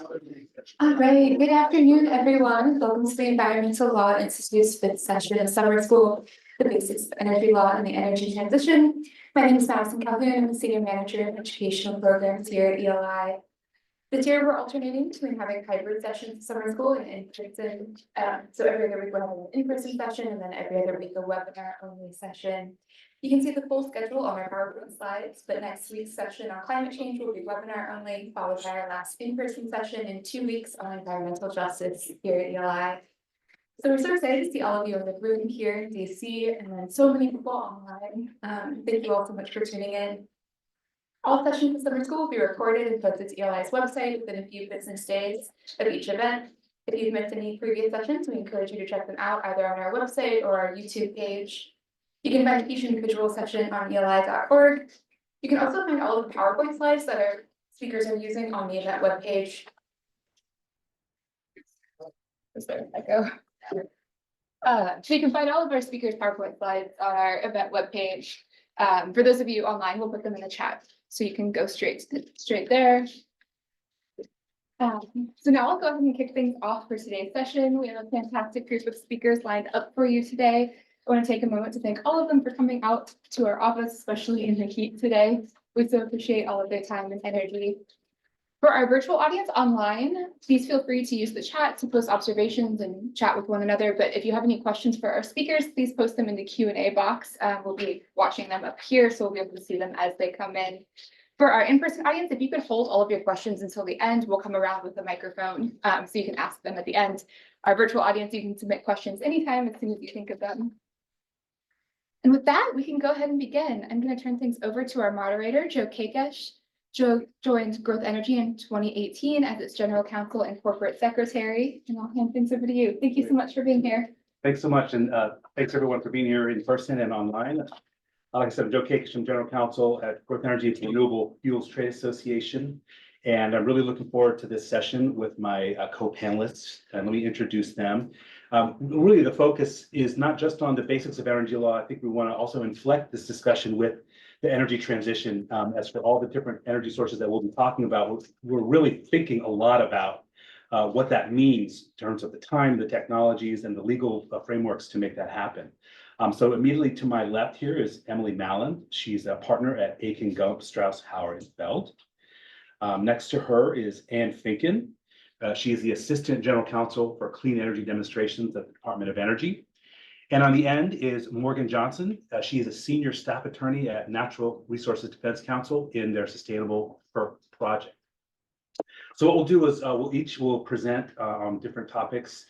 All right, good afternoon, everyone. Welcome to the Environmental Law Institute's 5th session of summer school, the basics of energy law and the energy transition. My name is Madison Calhoun. I'm the Senior Manager of Educational Programs here at ELI. This year, we're alternating between having hybrid sessions of summer school and in-person. So every other week, we'll have an in-person session, and then every other week, a webinar-only session. You can see the full schedule on our PowerPoint slides, but next week's session on climate change will be webinar only, followed by our last in-person session in 2 weeks on environmental justice here at ELI. So we're so excited to see all of you in the room here in DC, and then so many people online. Thank you all so much for tuning in. All sessions of summer school will be recorded and posted to ELI's website within a few business days of each event. If you've missed any previous sessions, we encourage you to check them out either on our website or our YouTube page. You can find each individual session on eli.org. You can also find all of the PowerPoint slides that our speakers are using on the event webpage. So you can find all of our speakers' PowerPoint slides on our event webpage. For those of you online, we'll put them in the chat so you can go straight there. So now I'll go ahead and kick things off for today's session. We have a fantastic group of speakers lined up for you today. I want to take a moment to thank all of them for coming out to our office, especially in the heat today. We so appreciate all of their time and energy. For our virtual audience online, please feel free to use the chat to post observations and chat with one another. But if you have any questions for our speakers, please post them in the Q&A box. We'll be watching them up here, so we'll be able to see them as they come in. For our in-person audience, if you could hold all of your questions until the end, we'll come around with the microphone so you can ask them at the end. Our virtual audience, you can submit questions anytime as soon as you think of them. And with that, we can go ahead and begin. I'm going to turn things over to our moderator, Joe Kakesh. Joe joined Growth Energy in 2018 as its General Counsel and Corporate Secretary, and I'll hand things over to you. Thank you so much for being here. Thanks so much, and thanks everyone for being here in person and online. Like I said, I'm Joe Kakesh, I'm General Counsel at Growth Energy, it's the Renewable Fuels Trade Association, and I'm really looking forward to this session with my co-panelists, and let me introduce them. Really, the focus is not just on the basics of energy law. I think we want to also inflect this discussion with the energy transition. As for all the different energy sources that we'll be talking about, we're really thinking a lot about what that means in terms of the time, the technologies, and the legal frameworks to make that happen. So immediately to my left here is Emily Mallon. She's a partner at Aiken Gump, Strauss, Howard & Feld. Next to her is Ann Finken. She is the Assistant General Counsel for Clean Energy Demonstrations at the Department of Energy. And on the end is Morgan Johnson. She is a Senior Staff Attorney at Natural Resources Defense Council in their Sustainable FERC project. So what we'll do is we'll present on different topics,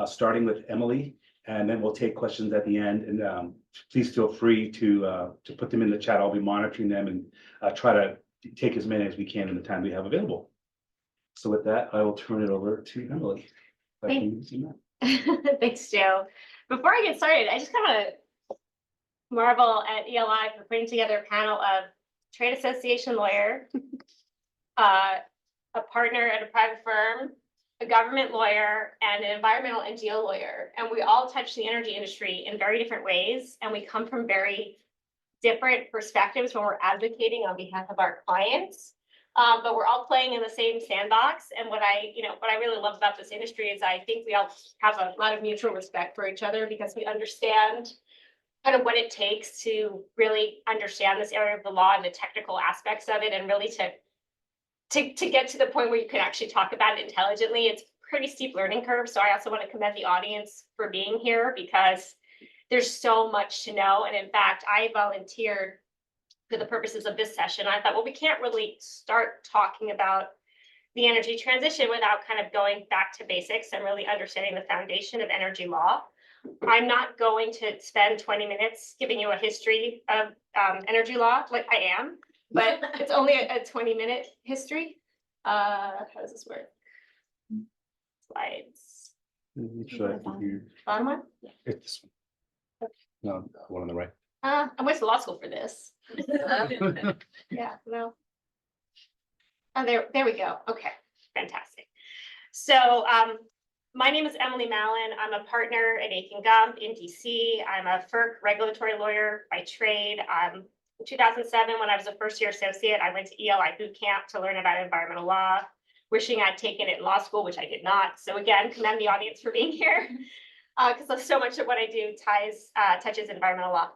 starting with Emily, and then we'll take questions at the end. And please feel free to put them in the chat. I'll be monitoring them and try to take as many as we can in the time we have available. So with that, I will turn it over to Emily. Thanks, Joe. Before I get started, I just kind of marvel at ELI for putting together a panel of trade association lawyer, a partner at a private firm, a government lawyer, and an environmental NGO lawyer. And we all touch the energy industry in very different ways. And we come from very different perspectives when we're advocating on behalf of our clients. But we're all playing in the same sandbox. And what I really love about this industry is I think we all have a lot of mutual respect for each other because we understand kind of what it takes to really understand this area of the law and the technical aspects of it, and really to get to the point where you can actually talk about it intelligently. It's a pretty steep learning curve. So I also want to commend the audience for being here because there's so much to know. And in fact, I volunteered for the purposes of this session. I thought, well, we can't really start talking about the energy transition without kind of going back to basics and really understanding the foundation of energy law. I'm not going to spend 20 minutes giving you a history of energy law, like I am, but it's only a 20-minute history. How does this work? Slides. Bottom one? It's this one. No, the one on the right. I went to law school for this. Yeah, no. Oh, there we go. Okay, fantastic. So my name is Emily Mallon. I'm a partner at Aiken Gump in DC. I'm a FERC regulatory lawyer by trade. In 2007, when I was a first-year associate, I went to ELI boot camp to learn about environmental law. wishing I'd taken it in law school, which I did not. So again, commend the audience for being here, because so much of what I do touches environmental law.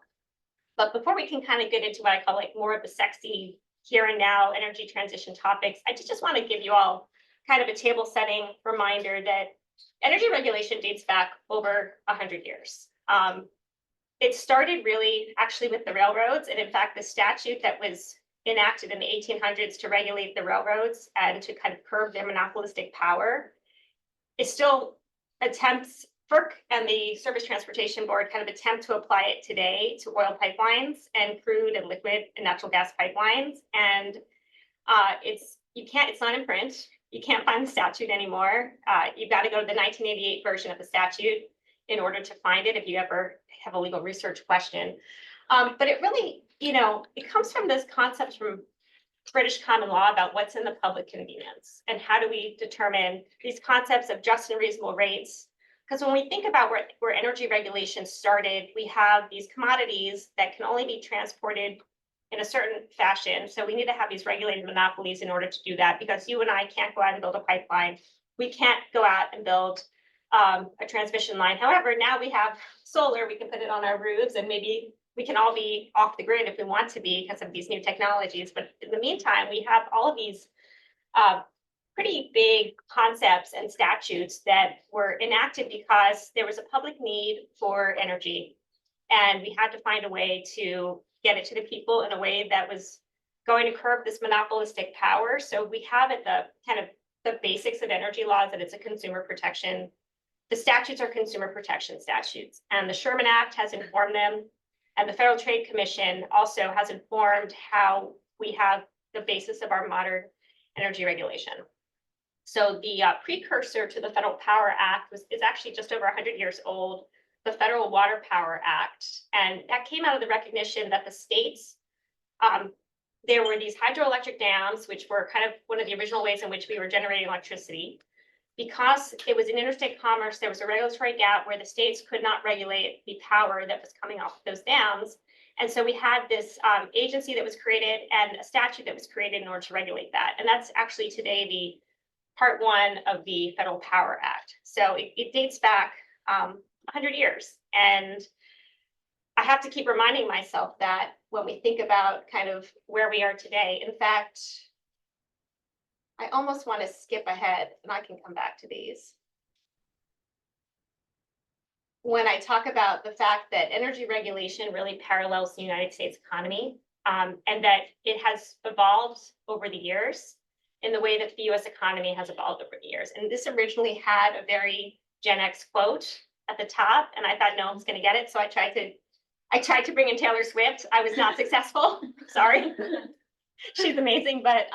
But before we can kind of get into what I call like more of the sexy here and now energy transition topics, I just want to give you all kind of a table setting reminder that energy regulation dates back over 100 years. It started really actually with the railroads. And in fact, the statute that was enacted in the 1800s to regulate the railroads and to kind of curb their monopolistic power, it still attempts, FERC and the Surface Transportation Board kind of attempt to apply it today to oil pipelines and crude and liquid and natural gas pipelines. And it's not in print. You can't find the statute anymore. You've got to go to the 1988 version of the statute in order to find it if you ever have a legal research question. But it really, it comes from this concept from British common law about what's in the public convenience and how do we determine these concepts of just and reasonable rates. Because when we think about where energy regulation started, we have these commodities that can only be transported in a certain fashion. So we need to have these regulated monopolies in order to do that, because you and I can't go out and build a pipeline. We can't go out and build a transmission line. However, now we have solar, we can put it on our roofs, and maybe we can all be off the grid if we want to be because of these new technologies. But in the meantime, we have all of these pretty big concepts and statutes that were enacted because there was a public need for energy. And we had to find a way to get it to the people in a way that was going to curb this monopolistic power. So we have at the kind of the basics of energy laws that it's a consumer protection. The statutes are consumer protection statutes, and the Sherman Act has informed them. And the Federal Trade Commission also has informed how we have the basis of our modern energy regulation. So the precursor to the Federal Power Act is actually just over 100 years old, the Federal Water Power Act. And that came out of the recognition that the states, there were these hydroelectric dams, which were kind of one of the original ways in which we were generating electricity. Because it was in interstate commerce, there was a regulatory gap where the states could not regulate the power that was coming off those dams. And so we had this agency that was created and a statute that was created in order to regulate that. And that's actually today the part one of the Federal Power Act. So it dates back 100 years. And I have to keep reminding myself that when we think about kind of where we are today. In fact, I almost want to skip ahead and I can come back to these. When I talk about the fact that energy regulation really parallels the United States economy, and that it has evolved over the years in the way that the US economy has evolved over the years. And this originally had a very Gen X quote at the top, and I thought no one was going to get it. So I tried to bring in Taylor Swift. I was not successful. Sorry. She's amazing, but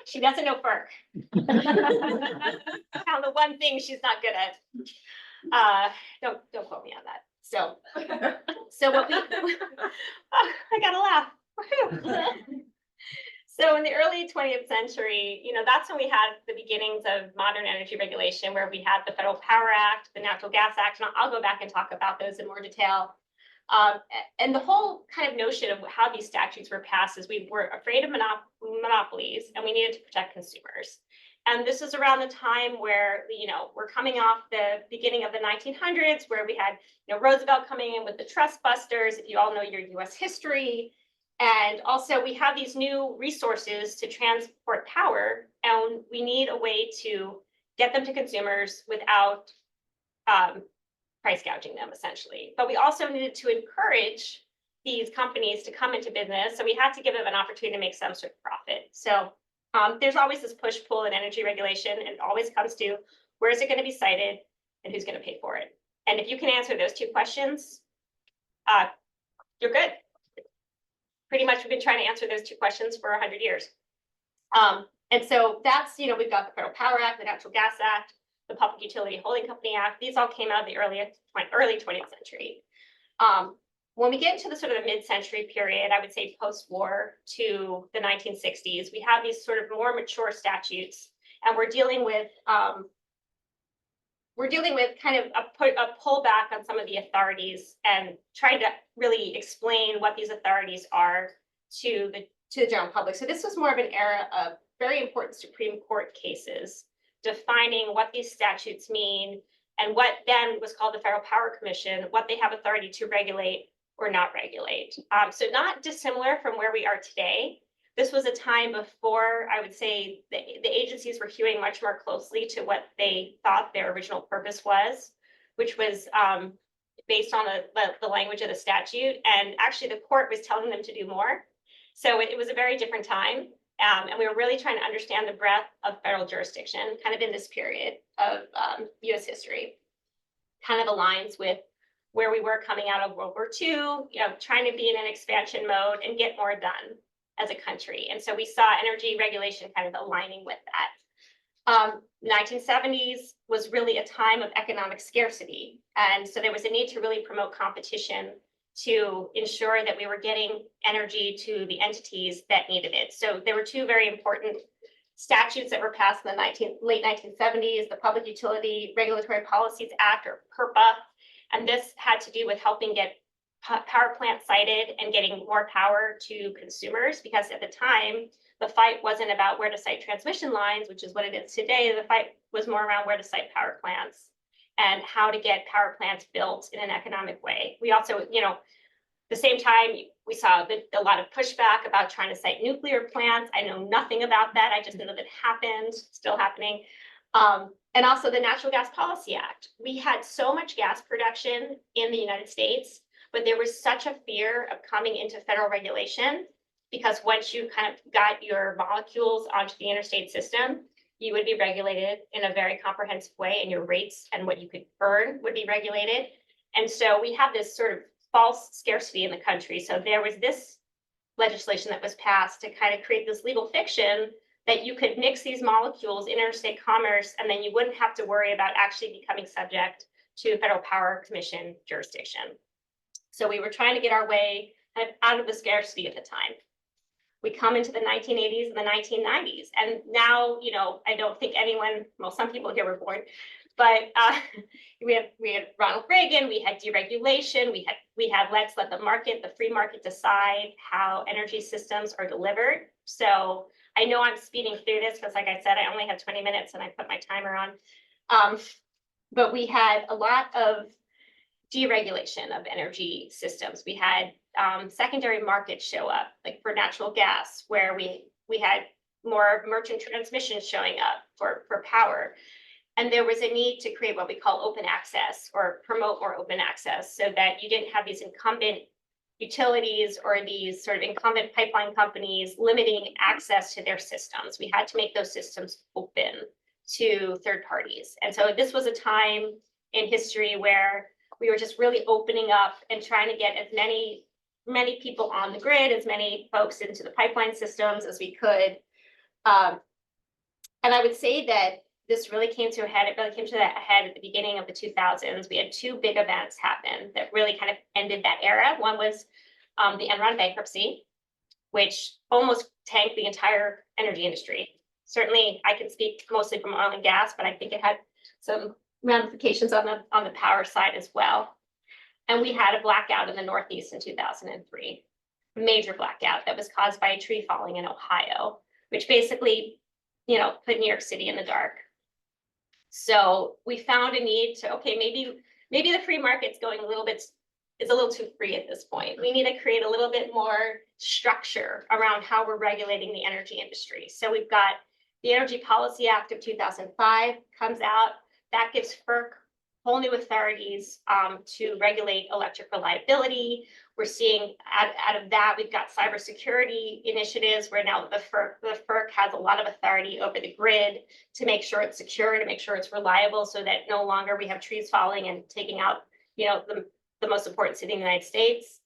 she doesn't know FERC. Found the one thing she's not good at. Don't quote me on that. So what we, I gotta laugh. So in the early 20th century, that's when we had the beginnings of modern energy regulation, where we had the Federal Power Act, the Natural Gas Act, and I'll go back and talk about those in more detail. And the whole kind of notion of how these statutes were passed is we were afraid of monopolies and we needed to protect consumers. And this is around the time where, we're coming off the beginning of the 1900s, where we had, Roosevelt coming in with the trust busters, if you all know your US history. And also we have these new resources to transport power, and we need a way to get them to consumers without price gouging them, essentially. But we also needed to encourage these companies to come into business. So we had to give them an opportunity to make some sort of profit. So there's always this push-pull in energy regulation, and it always comes to where is it going to be sited and who's going to pay for it. And if you can answer those two questions, you're good. Pretty much we've been trying to answer those two questions for 100 years. And so that's, we've got the Federal Power Act, the Natural Gas Act, the Public Utility Holding Company Act. These all came out of the early 20th century. When we get into the sort of the mid-century period, I would say post-war to the 1960s, we have these sort of more mature statutes, and we're dealing with kind of a pullback on some of the authorities and trying to really explain what these authorities are to the general public. So this was more of an era of very important Supreme Court cases defining what these statutes mean and what then was called the Federal Power Commission, what they have authority to regulate or not regulate. So not dissimilar from where we are today. This was a time before, I would say, the agencies were hewing much more closely to what they thought their original purpose was, which was based on the language of the statute. And actually, the court was telling them to do more. So it was a very different time. And we were really trying to understand the breadth of federal jurisdiction kind of in this period of US history. Kind of aligns with where we were coming out of World War II, trying to be in an expansion mode and get more done as a country. And so we saw energy regulation kind of aligning with that. 1970s was really a time of economic scarcity. And so there was a need to really promote competition to ensure that we were getting energy to the entities that needed it. So there were two very important statutes that were passed in the late 1970s, the Public Utility Regulatory Policies Act, or PURPA. And this had to do with helping get power plants sited and getting more power to consumers, because at the time, the fight wasn't about where to site transmission lines, which is what it is today. The fight was more around where to site power plants and how to get power plants built in an economic way. We also, the same time, we saw a lot of pushback about trying to site nuclear plants. I know nothing about that. I just know that it happened, still happening. And also the Natural Gas Policy Act. We had so much gas production in the United States, but there was such a fear of coming into federal regulation, because once you kind of got your molecules onto the interstate system, you would be regulated in a very comprehensive way, and your rates and what you could earn would be regulated. And so we have this sort of false scarcity in the country. So there was this legislation that was passed to kind of create this legal fiction that you could mix these molecules in interstate commerce, and then you wouldn't have to worry about actually becoming subject to Federal Power Commission jurisdiction. So we were trying to get our way kind of out of the scarcity at the time. We come into the 1980s and the 1990s, and now, I don't think anyone, well, some people here were born, but we had Ronald Reagan, we had deregulation, we had let's let the free market decide how energy systems are delivered. So I know I'm speeding through this because, like I said, I only have 20 minutes and I put my timer on. But we had a lot of deregulation of energy systems. We had secondary markets show up, like for natural gas, where we had more merchant transmission showing up for power. And there was a need to create what we call open access, or promote more open access, so that you didn't have these incumbent utilities or these sort of incumbent pipeline companies limiting access to their systems. We had to make those systems open to third parties. And so this was a time in history where we were just really opening up and trying to get as many people on the grid, as many folks into the pipeline systems as we could. And I would say that this really came to a head. It really came to that head at the beginning of the 2000s. We had two big events happen that really kind of ended that era. One was the Enron bankruptcy, which almost tanked the entire energy industry. Certainly, I can speak mostly from oil and gas, but I think it had some ramifications on the power side as well. And we had a blackout in the Northeast in 2003, a major blackout that was caused by a tree falling in Ohio, which basically, put New York City in the dark. So we found a need to, okay, maybe the free market's going is a little too free at this point. We need to create a little bit more structure around how we're regulating the energy industry. So we've got the Energy Policy Act of 2005 comes out. That gives FERC whole new authorities to regulate electric reliability. We're seeing out of that, we've got cybersecurity initiatives where now the FERC has a lot of authority over the grid to make sure it's secure, to make sure it's reliable, so that no longer we have trees falling and taking out, the most important city in the United States.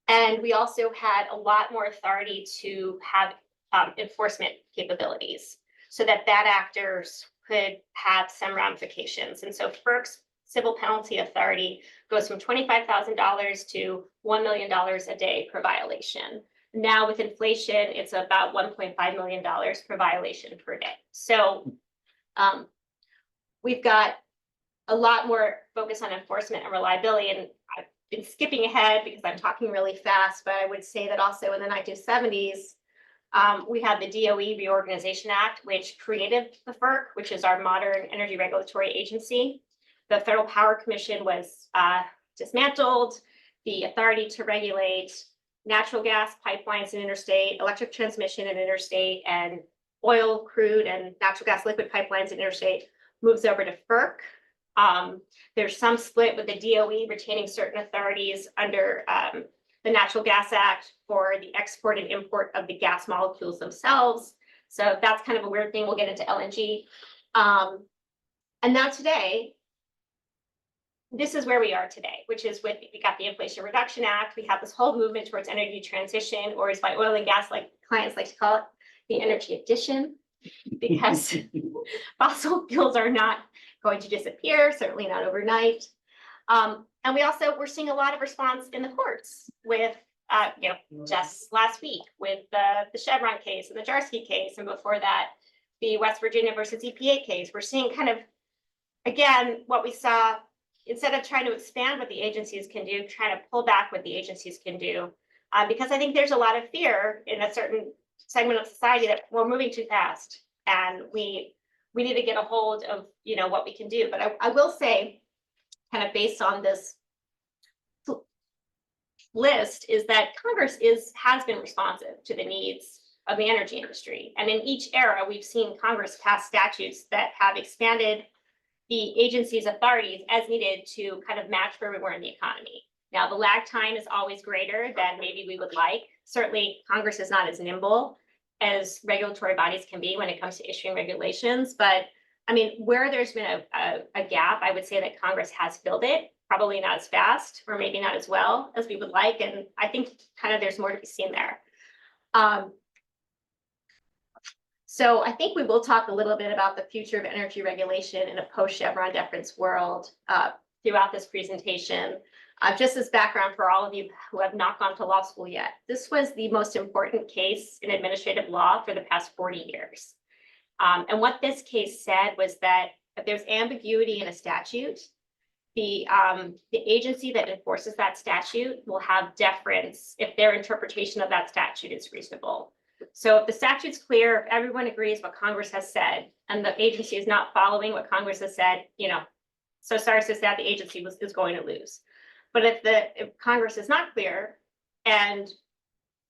And we also had a lot more authority to have enforcement capabilities, so that bad actors could have some ramifications. And so FERC's civil penalty authority goes from $25,000 to $1 million a day per violation. Now with inflation, it's about $1.5 million per violation per day. So we've got a lot more focus on enforcement and reliability. And I've been skipping ahead because I'm talking really fast, but I would say that also in the 1970s, We had the DOE Reorganization Act, which created the FERC, which is our modern energy regulatory agency. The Federal Power Commission was dismantled. The authority to regulate natural gas pipelines and interstate, electric transmission and interstate, and oil, crude, and natural gas liquid pipelines and interstate moves over to FERC. There's some split with the DOE retaining certain authorities under the Natural Gas Act for the export and import of the gas molecules themselves. So that's kind of a weird thing. We'll get into LNG. And now today, this is where we are today, which is with, we got the Inflation Reduction Act. We have this whole movement towards energy transition, or as my oil and gas clients like to call it, the energy addition, because fossil fuels are not going to disappear, certainly not overnight. And we're seeing a lot of response in the courts with, just last week with the Chevron case and the Jarsky case, and before that, the West Virginia versus EPA case. We're seeing kind of, again, what we saw, instead of trying to expand what the agencies can do, trying to pull back what the agencies can do. Because I think there's a lot of fear in a certain segment of society that we're moving too fast, and we need to get a hold of, what we can do. But I will say, kind of based on this list, is that Congress has been responsive to the needs of the energy industry. And in each era, we've seen Congress pass statutes that have expanded the agency's authorities as needed to kind of match where we were in the economy. Now, the lag time is always greater than maybe we would like. Certainly, Congress is not as nimble as regulatory bodies can be when it comes to issuing regulations. But I mean, where there's been a gap, I would say that Congress has filled it, probably not as fast or maybe not as well as we would like. And I think kind of there's more to be seen there. So I think we will talk a little bit about the future of energy regulation in a post-Chevron deference world throughout this presentation. Just as background for all of you who have not gone to law school yet, this was the most important case in administrative law for the past 40 years. And what this case said was that if there's ambiguity in a statute, the agency that enforces that statute will have deference if their interpretation of that statute is reasonable. So if the statute's clear, if everyone agrees what Congress has said, and the agency is not following what Congress has said, so sorry to say that the agency is going to lose. But if Congress is not clear and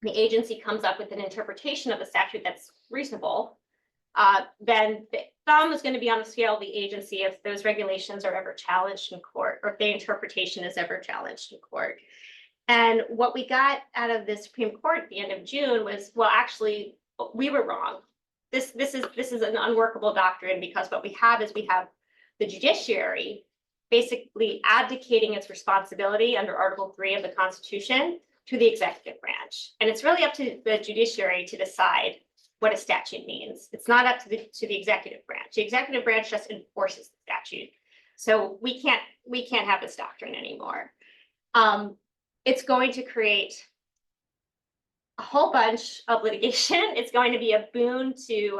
the agency comes up with an interpretation of the statute that's reasonable, then the thumb is going to be on the scale of the agency if those regulations are ever challenged in court, or if the interpretation is ever challenged in court. And what we got out of the Supreme Court at the end of June was, well, actually, we were wrong. This is an unworkable doctrine, because what we have is the judiciary basically abdicating its responsibility under Article 3 of the Constitution to the executive branch. And it's really up to the judiciary to decide what a statute means. It's not up to the executive branch. The executive branch just enforces the statute. So we can't have this doctrine anymore. It's going to create a whole bunch of litigation. It's going to be a boon to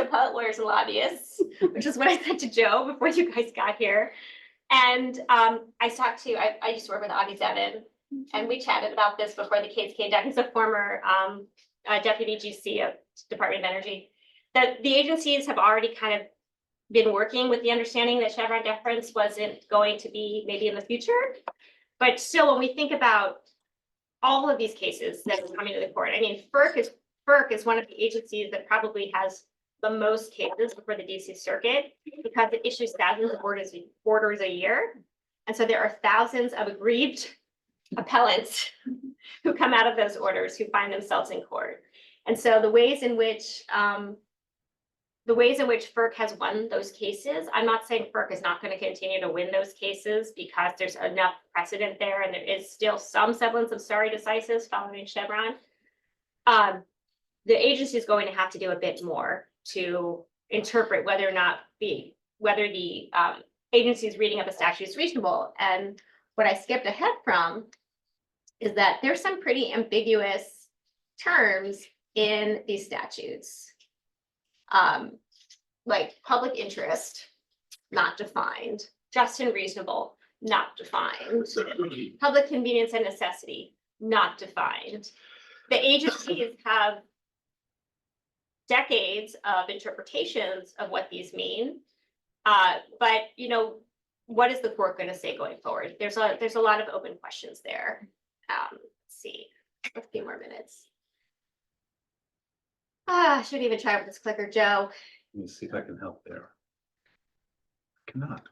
appellate lawyers and lobbyists, which is what I said to Joe before you guys got here. And I used to work with Audie Zevin, and we chatted about this before the case came down. He's a former deputy GC of Department of Energy. That the agencies have already kind of been working with the understanding that Chevron deference wasn't going to be maybe in the future. But still, when we think about all of these cases that are coming to the court, I mean, FERC is one of the agencies that probably has the most cases before the DC Circuit, because it issues thousands of orders a year. And so there are thousands of aggrieved appellants who come out of those orders who find themselves in court. And so the ways in which FERC has won those cases, I'm not saying FERC is not going to continue to win those cases, because there's enough precedent there, and there is still some semblance of stare decisis following Chevron. The agency is going to have to do a bit more to interpret whether the agency's reading of a statute is reasonable. And what I skipped ahead from is that there's some pretty ambiguous terms in these statutes. Like public interest, not defined. Just and reasonable, not defined. Public convenience and necessity, not defined. the agencies have decades of interpretations of what these mean. But what is the court going to say going forward? There's a lot of open questions there. Let's see, a few more minutes. I should even try with this clicker, Joe. Let me see if I can help there. I cannot.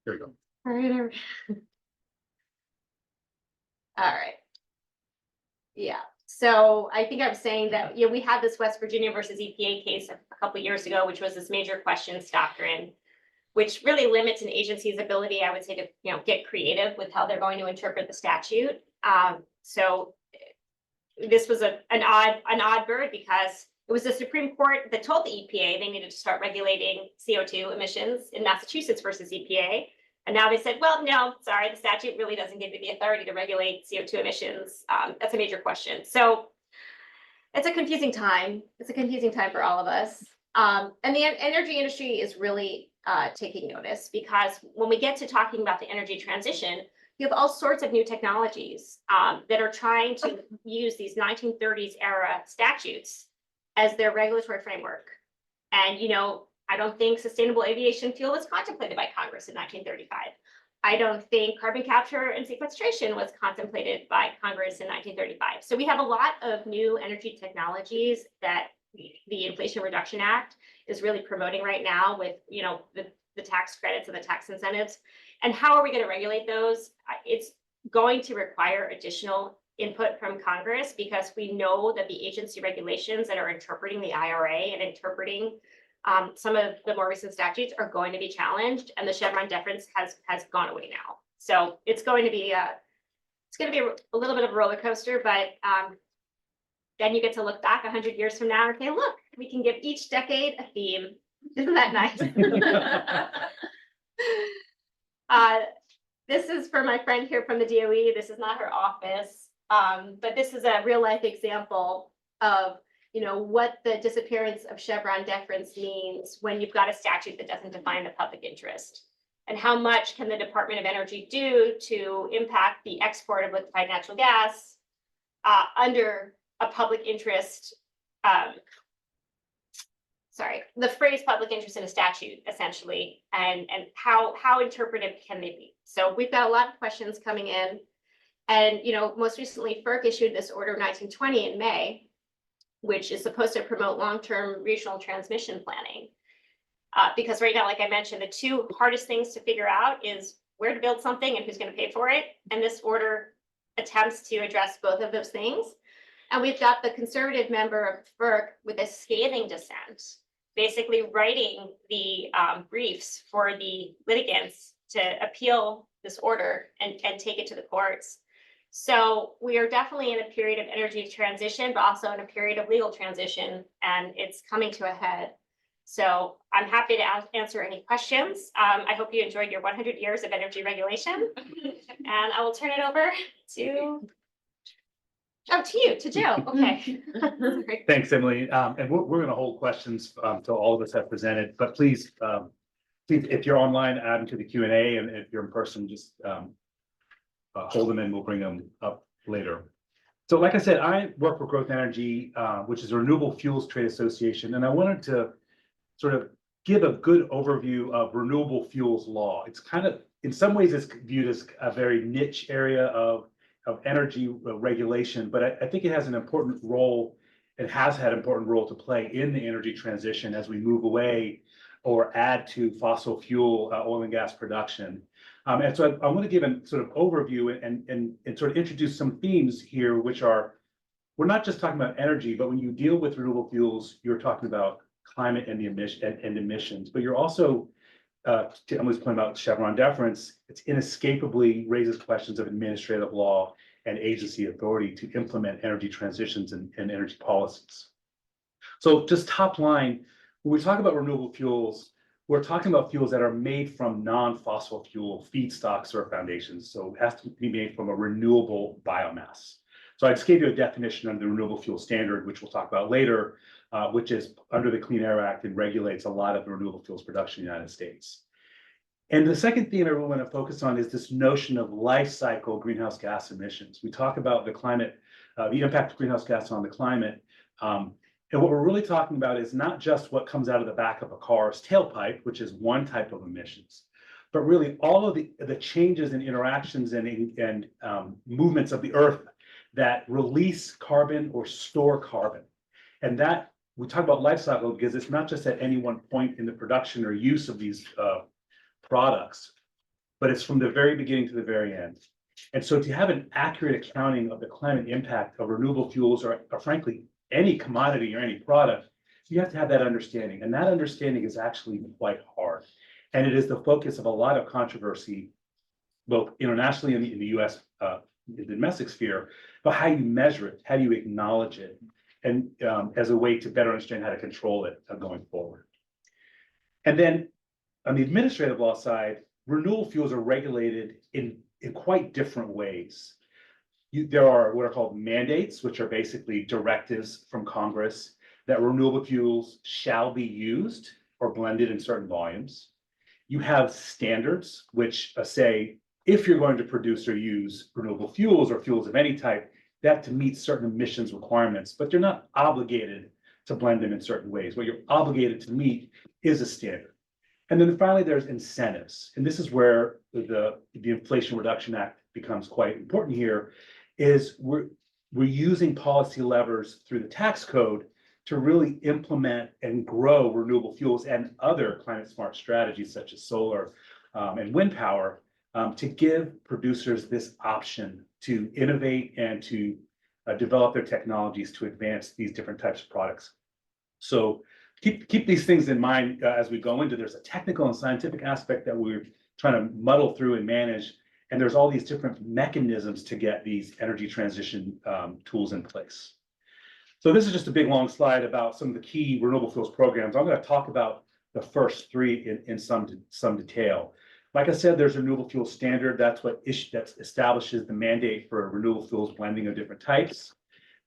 Here we go. All right. All right. Yeah. So I think I'm saying that we had this West Virginia versus EPA case a couple of years ago, which was this major questions doctrine, which really limits an agency's ability, I would say, to get creative with how they're going to interpret the statute. So this was an odd bird because it was the Supreme Court that told the EPA they needed to start regulating CO2 emissions in Massachusetts versus EPA. And now they said, well, no, sorry, the statute really doesn't give you the authority to regulate CO2 emissions. That's a major question. So it's a confusing time. It's a confusing time for all of us. And the energy industry is really taking notice because when we get to talking about the energy transition, you have all sorts of new technologies that are trying to use these 1930s era statutes as their regulatory framework. And, I don't think sustainable aviation fuel was contemplated by Congress in 1935. I don't think carbon capture and sequestration was contemplated by Congress in 1935. So we have a lot of new energy technologies that the Inflation Reduction Act is really promoting right now with, the tax credits and the tax incentives. And how are we going to regulate those? It's going to require additional input from Congress because we know that the agency regulations that are interpreting the IRA and interpreting some of the more recent statutes are going to be challenged, and the Chevron deference has gone away now. So it's going to be a little bit of a roller coaster, but then you get to look back 100 years from now and say, look, we can give each decade a theme. Isn't that nice? This is for my friend here from the DOE. This is not her office, but this is a real life example of what the disappearance of Chevron deference means when you've got a statute that doesn't define the public interest. And how much can the Department of Energy do to impact the export of liquefied natural gas under a public interest, the phrase public interest in a statute, essentially, and how interpretive can they be? So we've got a lot of questions coming in. And, most recently, FERC issued this order 1920 in May, which is supposed to promote long-term regional transmission planning. Because right now, like I mentioned, the two hardest things to figure out is where to build something and who's going to pay for it. And this order attempts to address both of those things. And we've got the conservative member of FERC with a scathing dissent, basically writing the briefs for the litigants to appeal this order and take it to the courts. So we are definitely in a period of energy transition, but also in a period of legal transition, and it's coming to a head. So I'm happy to answer any questions. I hope you enjoyed your 100 years of energy regulation, and I will turn it over to you, to Joe. Okay. Thanks, Emily. And we're going to hold questions till all of us have presented, but please, if you're online, add them to the Q&A, and if you're in person, just hold them and we'll bring them up later. So like I said, I work for Growth Energy, which is a renewable fuels trade association, and I wanted to sort of give a good overview of renewable fuels law. It's kind of, in some ways, it's viewed as a very niche area of energy regulation, but I think it has an important role. It has had an important role to play in the energy transition as we move away or add to fossil fuel oil and gas production. And so I want to give a sort of overview and sort of introduce some themes here, which are, we're not just talking about energy, but when you deal with renewable fuels, you're talking about climate and the emissions, but you're also, to Emily's point about Chevron deference, it's inescapably raises questions of administrative law and agency authority to implement energy transitions and energy policies. So just top line, when we talk about renewable fuels, we're talking about fuels that are made from non-fossil fuel feedstocks or foundations. So it has to be made from a renewable biomass. So I just gave you a definition under the Renewable Fuel Standard, which we'll talk about later, which is under the Clean Air Act and regulates a lot of the renewable fuels production in the United States. And the second theme I really want to focus on is this notion of life cycle greenhouse gas emissions. We talk about the climate, the impact of greenhouse gas on the climate. And what we're really talking about is not just what comes out of the back of a car's tailpipe, which is one type of emissions, but really all of the changes and interactions and movements of the earth that release carbon or store carbon. And that we talk about life cycle because it's not just at any one point in the production or use of these products, but it's from the very beginning to the very end. And so to have an accurate accounting of the climate impact of renewable fuels or frankly, any commodity or any product, you have to have that understanding. And that understanding is actually quite hard. And it is the focus of a lot of controversy, both internationally and in the US, in the domestic sphere, but how you measure it, how do you acknowledge it, and as a way to better understand how to control it going forward. And then on the administrative law side, renewable fuels are regulated in quite different ways. There are what are called mandates, which are basically directives from Congress that renewable fuels shall be used or blended in certain volumes. You have standards, which say, if you're going to produce or use renewable fuels or fuels of any type, they have to meet certain emissions requirements, but you're not obligated to blend them in certain ways. What you're obligated to meet is a standard. And then finally, there's incentives. And this is where the Inflation Reduction Act becomes quite important here, is we're using policy levers through the tax code to really implement and grow renewable fuels and other climate smart strategies such as solar and wind power to give producers this option to innovate and to develop their technologies to advance these different types of products. So keep these things in mind as we go into. There's a technical and scientific aspect that we're trying to muddle through and manage, and there's all these different mechanisms to get these energy transition tools in place. So this is just a big long slide about some of the key renewable fuels programs. I'm going to talk about the first three in some detail. Like I said, there's a renewable fuel standard. That's what that establishes the mandate for renewable fuels blending of different types.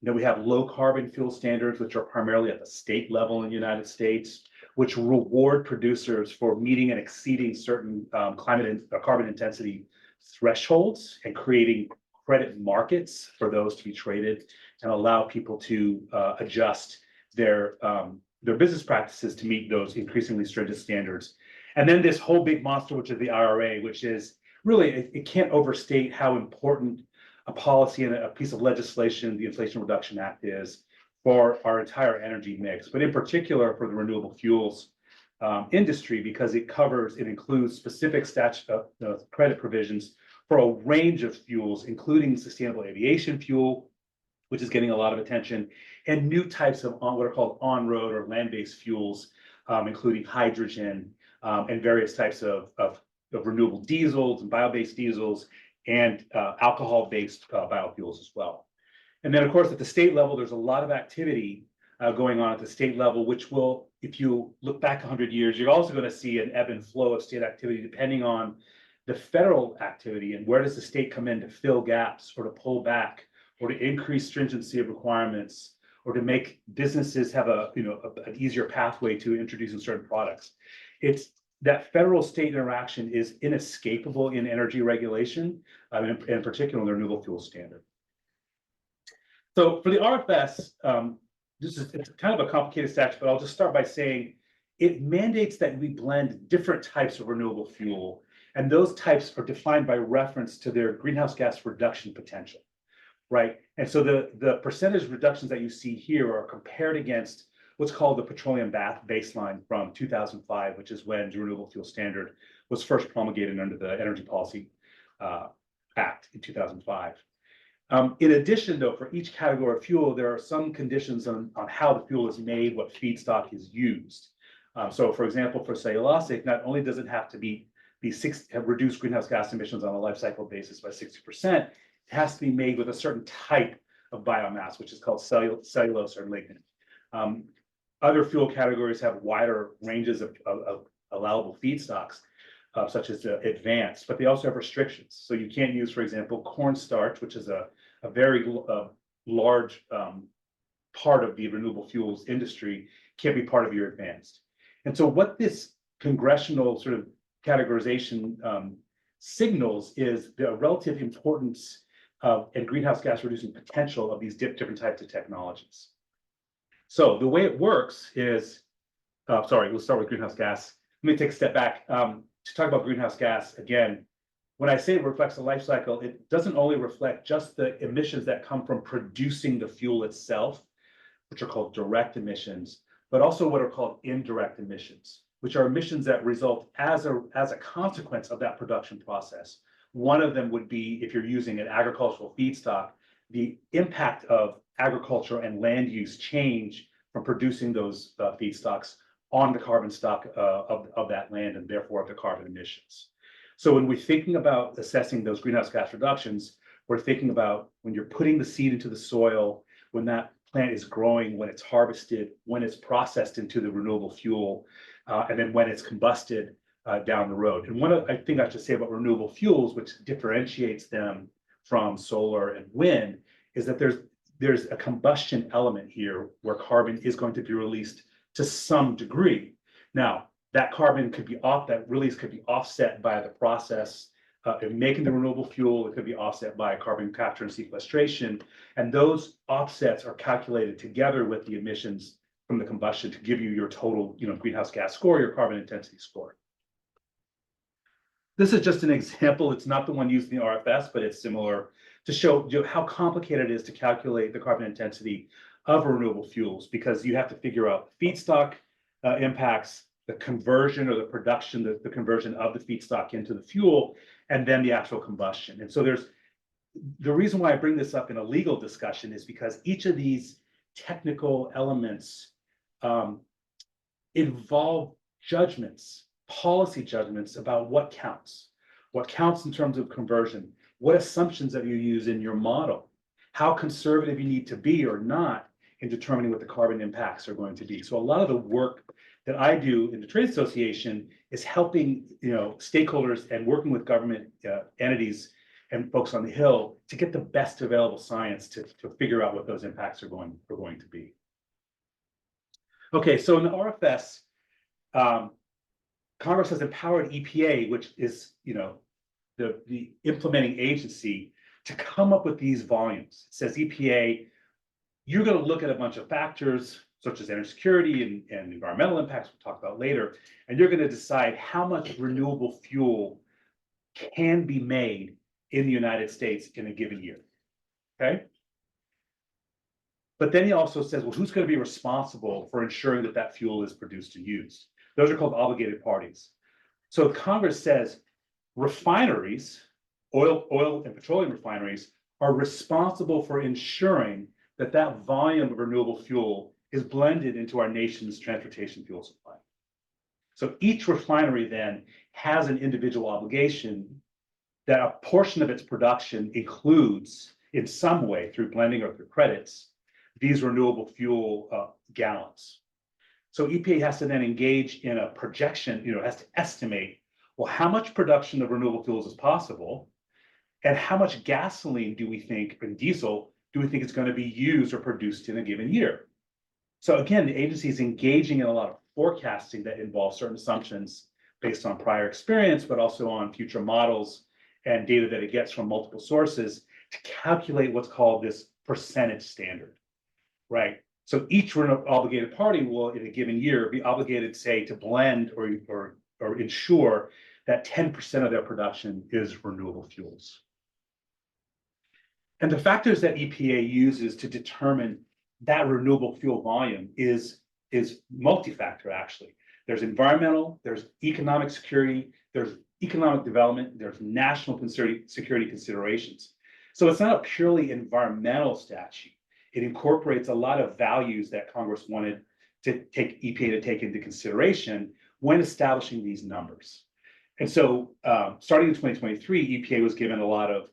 Then we have low carbon fuel standards, which are primarily at the state level in the United States, which reward producers for meeting and exceeding certain carbon intensity thresholds and creating credit markets for those to be traded and allow people to adjust their business practices to meet those increasingly stringent standards. And then this whole big monster, which is the IRA, which is really, it can't overstate how important a policy and a piece of legislation, the Inflation Reduction Act, is for our entire energy mix, but in particular for the renewable fuels industry, because it includes specific credit provisions for a range of fuels, including sustainable aviation fuel, which is getting a lot of attention, and new types of what are called on-road or land-based fuels, including hydrogen and various types of renewable diesels and bio-based diesels and alcohol-based biofuels as well. And then, of course, at the state level, there's a lot of activity going on at the state level, which will, if you look back 100 years, you're also going to see an ebb and flow of state activity depending on the federal activity and where does the state come in to fill gaps or to pull back or to increase stringency of requirements or to make businesses have an easier pathway to introducing certain products. It's that federal state interaction is inescapable in energy regulation, in particular in the renewable fuel standard. So for the RFS, it's kind of a complicated statute, but I'll just start by saying it mandates that we blend different types of renewable fuel, and those types are defined by reference to their greenhouse gas reduction potential, right? And so the percentage reductions that you see here are compared against what's called the petroleum baseline from 2005, which is when the renewable fuel standard was first promulgated under the Energy Policy Act in 2005. In addition, though, for each category of fuel, there are some conditions on how the fuel is made, what feedstock is used. So, for example, for cellulosic, not only does it have to have reduced greenhouse gas emissions on a life cycle basis by 60%, it has to be made with a certain type of biomass, which is called cellulose or lignin. Other fuel categories have wider ranges of allowable feedstocks, such as advanced, but they also have restrictions. So you can't use, for example, cornstarch, which is a very large part of the renewable fuels industry, can't be part of your advanced. And so what this congressional sort of categorization signals is the relative importance of and greenhouse gas reducing potential of these different types of technologies. So the way it works is, sorry, we'll start with greenhouse gas. Let me take a step back to talk about greenhouse gas again. When I say it reflects the life cycle, it doesn't only reflect just the emissions that come from producing the fuel itself, which are called direct emissions, but also what are called indirect emissions, which are emissions that result as a consequence of that production process. One of them would be if you're using an agricultural feedstock, the impact of agriculture and land use change from producing those feedstocks on the carbon stock of that land and therefore of the carbon emissions. So when we're thinking about assessing those greenhouse gas reductions, we're thinking about when you're putting the seed into the soil, when that plant is growing, when it's harvested, when it's processed into the renewable fuel, and then when it's combusted down the road. And one I think I should say about renewable fuels, which differentiates them from solar and wind, is that there's a combustion element here where carbon is going to be released to some degree. Now, that carbon could be that release could be offset by the process of making the renewable fuel. It could be offset by carbon capture and sequestration. And those offsets are calculated together with the emissions from the combustion to give you your total, greenhouse gas score, your carbon intensity score. This is just an example. It's not the one used in the RFS, but it's similar to show how complicated it is to calculate the carbon intensity of renewable fuels, because you have to figure out feedstock impacts, the conversion or the production, the conversion of the feedstock into the fuel, and then the actual combustion. And so the reason why I bring this up in a legal discussion is because each of these technical elements involve judgments, policy judgments about what counts in terms of conversion, what assumptions that you use in your model, how conservative you need to be or not in determining what the carbon impacts are going to be. So a lot of the work that I do in the trade association is helping stakeholders and working with government entities and folks on the Hill to get the best available science to figure out what those impacts are going to be. Okay, so in the RFS, Congress has empowered EPA, which is the implementing agency, to come up with these volumes. It says EPA, you're going to look at a bunch of factors such as energy security and environmental impacts we'll talk about later, and you're going to decide how much renewable fuel can be made in the United States in a given year, okay? But then he also says, well, who's going to be responsible for ensuring that that fuel is produced and used? Those are called obligated parties. So Congress says refineries, oil and petroleum refineries, are responsible for ensuring that that volume of renewable fuel is blended into our nation's transportation fuel supply. So each refinery then has an individual obligation that a portion of its production includes in some way through blending or through credits, these renewable fuel gallons. So EPA has to then engage in a projection, has to estimate, well, how much production of renewable fuels is possible and how much gasoline do we think, and diesel, do we think is going to be used or produced in a given year? So again, the agency is engaging in a lot of forecasting that involves certain assumptions based on prior experience, but also on future models and data that it gets from multiple sources to calculate what's called this percentage standard, right? So each obligated party will, in a given year, be obligated, say, to blend or ensure that 10% of their production is renewable fuels. And the factors that EPA uses to determine that renewable fuel volume is multi-factor, actually. There's environmental, there's economic security, there's economic development, there's national security considerations. So it's not a purely environmental statute. It incorporates a lot of values that Congress wanted to take EPA to take into consideration when establishing these numbers. And so starting in 2023, EPA was given a lot of,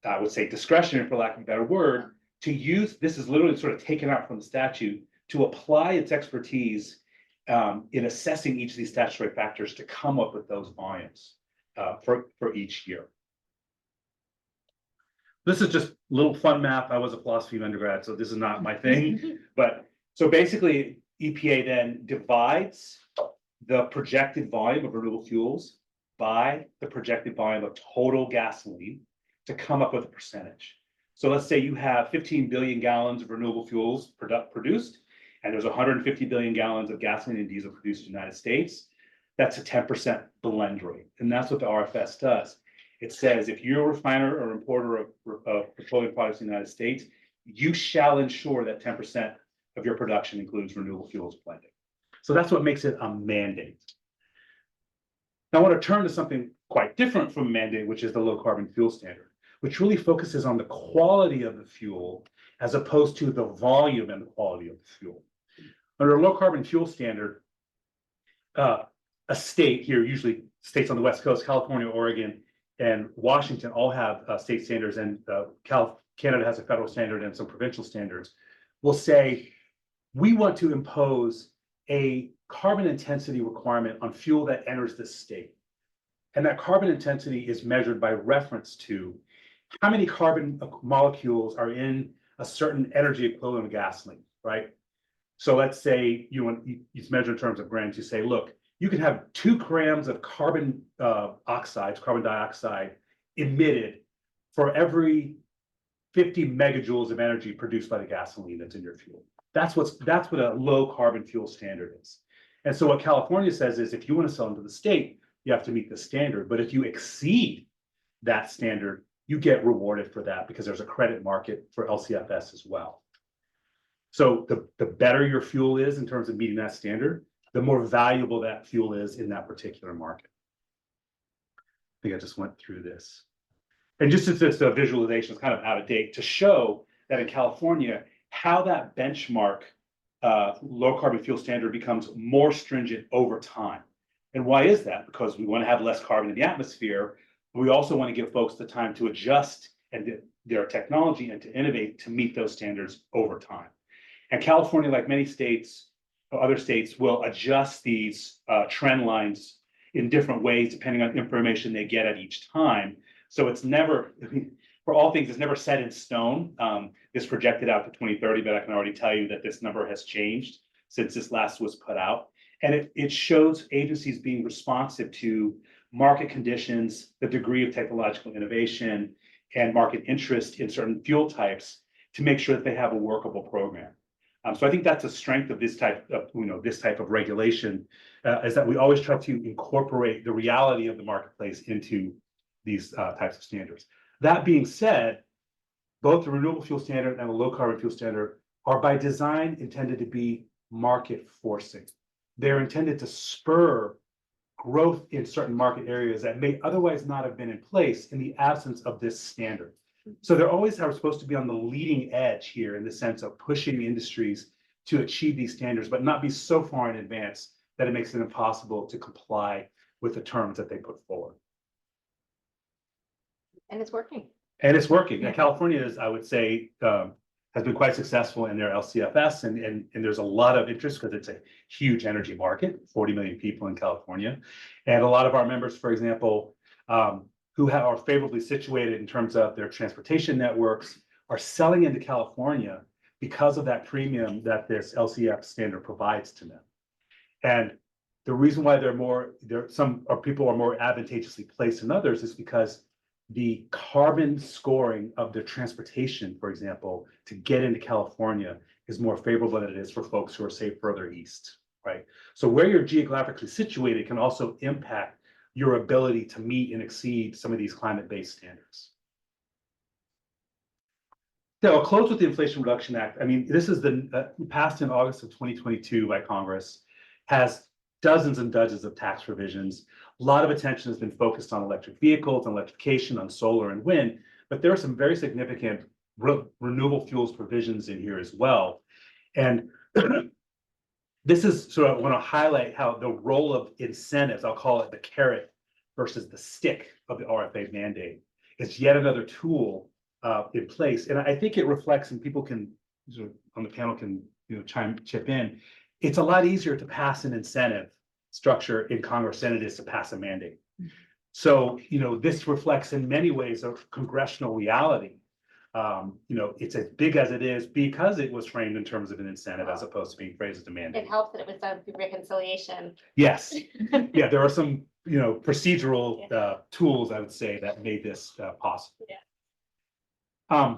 I would say, discretion, for lack of a better word, to use, this is literally sort of taken out from the statute, to apply its expertise in assessing each of these statutory factors to come up with those volumes for each year. This is just a little fun math. I was a philosophy undergrad, so this is not my thing. But so basically, EPA then divides the projected volume of renewable fuels by the projected volume of total gasoline to come up with a percentage. So let's say you have 15 billion gallons of renewable fuels produced, and there's 150 billion gallons of gasoline and diesel produced in the United States. That's a 10% blend rate. And that's what the RFS does. It says if you're a refiner or importer of petroleum products in the United States, you shall ensure that 10% of your production includes renewable fuels blending. So that's what makes it a mandate. Now I want to turn to something quite different from a mandate, which is the low carbon fuel standard, which really focuses on the quality of the fuel as opposed to the volume and the quality of the fuel. Under a low carbon fuel standard, a state here, usually states on the West Coast, California, Oregon, and Washington all have state standards, and Canada has a federal standard and some provincial standards, will say, we want to impose a carbon intensity requirement on fuel that enters the state. And that carbon intensity is measured by reference to how many carbon molecules are in a certain energy equivalent of gasoline, right? So let's say it's measured in terms of grams. You say, look, you can have 2 grams of carbon dioxide emitted for every 50 megajoules of energy produced by the gasoline that's in your fuel. That's what a low carbon fuel standard is. And so what California says is if you want to sell into the state, you have to meet the standard. But if you exceed that standard, you get rewarded for that because there's a credit market for LCFS as well. So the better your fuel is in terms of meeting that standard, the more valuable that fuel is in that particular market. I think I just went through this. And just as it's a visualization, it's kind of out of date to show that in California, how that benchmark low carbon fuel standard becomes more stringent over time. And why is that? Because we want to have less carbon in the atmosphere. But we also want to give folks the time to adjust and their technology and to innovate to meet those standards over time. And California, like many states, or other states, will adjust these trend lines in different ways depending on information they get at each time. So it's never, for all things, it's never set in stone. It's projected out to 2030, but I can already tell you that this number has changed since this last was put out. And it shows agencies being responsive to market conditions, the degree of technological innovation, and market interest in certain fuel types to make sure that they have a workable program. So I think that's a strength of this type of regulation, is that we always try to incorporate the reality of the marketplace into these types of standards. That being said, both the renewable fuel standard and the low carbon fuel standard are by design intended to be market forcing. They're intended to spur growth in certain market areas that may otherwise not have been in place in the absence of this standard. So they're always supposed to be on the leading edge here in the sense of pushing industries to achieve these standards, but not be so far in advance that it makes it impossible to comply with the terms that they put forward. And it's working. And it's working. And California is, I would say, has been quite successful in their LCFS, and there's a lot of interest because it's a huge energy market, 40 million people in California. And a lot of our members, for example, who are favorably situated in terms of their transportation networks are selling into California because of that premium that this LCF standard provides to them. And the reason why some people are more advantageously placed than others is because the carbon scoring of their transportation, for example, to get into California is more favorable than it is for folks who are, say, further east, right? So where you're geographically situated can also impact your ability to meet and exceed some of these climate-based standards. So I'll close with the Inflation Reduction Act. I mean, this is passed in August of 2022 by Congress, has dozens and dozens of tax provisions. A lot of attention has been focused on electric vehicles and electrification, on solar and wind, but there are some very significant renewable fuels provisions in here as well. And this is sort of, I want to highlight how the role of incentives, I'll call it the carrot versus the stick of the RFA mandate, is yet another tool in place. And I think it reflects, and people can, sort of on the panel can chip in, it's a lot easier to pass an incentive structure in Congress than it is to pass a mandate. So, this reflects in many ways a congressional reality. It's as big as it is because it was framed in terms of an incentive as opposed to being phrased as a mandate. It helps that it was done through reconciliation. Yes. Yeah, there are some procedural tools, I would say, that made this possible. Yeah.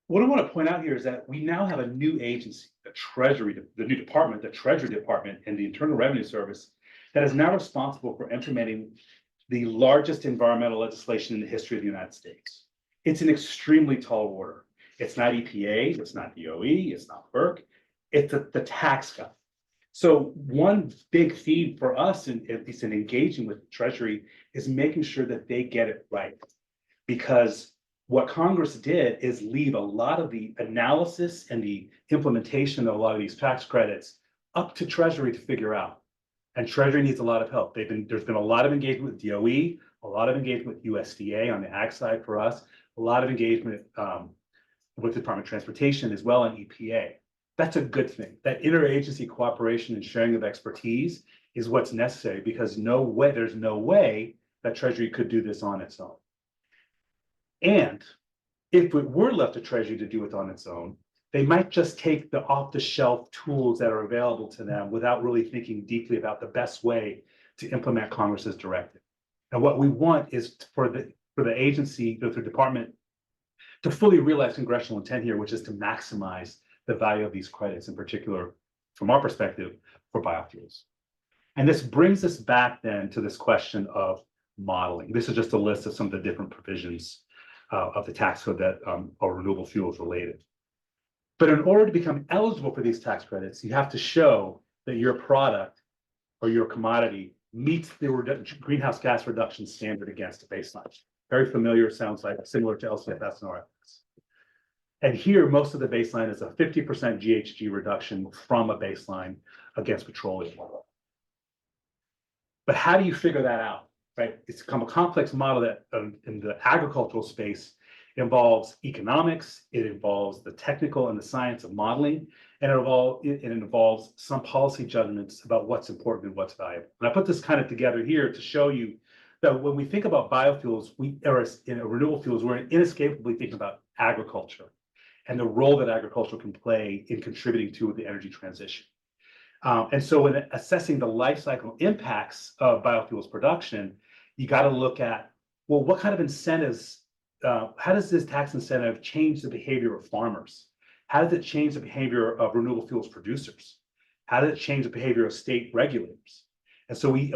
What I want to point out here is that we now have a new agency, the new department, the Treasury Department, and the Internal Revenue Service, that is now responsible for implementing the largest environmental legislation in the history of the United States. It's an extremely tall order. It's not EPA, it's not DOE, it's not FERC, it's the tax guy. So one big theme for us, at least in engaging with Treasury, is making sure that they get it right. Because what Congress did is leave a lot of the analysis and the implementation of a lot of these tax credits up to Treasury to figure out. And Treasury needs a lot of help. There's been a lot of engagement with DOE, a lot of engagement with USDA on the ag side for us, a lot of engagement with the Department of Transportation as well on EPA. That's a good thing. That interagency cooperation and sharing of expertise is what's necessary, because there's no way that Treasury could do this on its own. And if it were left to Treasury to do it on its own, they might just take the off-the-shelf tools that are available to them without really thinking deeply about the best way to implement Congress's directive. And what we want is for the agency, the department, to fully realize congressional intent here, which is to maximize the value of these credits, in particular, from our perspective, for biofuels. And this brings us back then to this question of modeling. This is just a list of some of the different provisions of the tax code that are renewable fuels related. But in order to become eligible for these tax credits, you have to show that your product or your commodity meets the greenhouse gas reduction standard against a baseline. Very familiar, sounds like similar to LCFS and RFS. And here, most of the baseline is a 50% GHG reduction from a baseline against petroleum. But how do you figure that out, right? It's become a complex model that in the agricultural space involves economics, it involves the technical and the science of modeling, and it involves some policy judgments about what's important and what's valuable. And I put this kind of together here to show you that when we think about biofuels, or in renewable fuels, we're inescapably thinking about agriculture and the role that agriculture can play in contributing to the energy transition. And so when assessing the life cycle impacts of biofuels production, you got to look at, well, what kind of incentives, how does this tax incentive change the behavior of farmers? How does it change the behavior of renewable fuels producers? How does it change the behavior of state regulators? And so we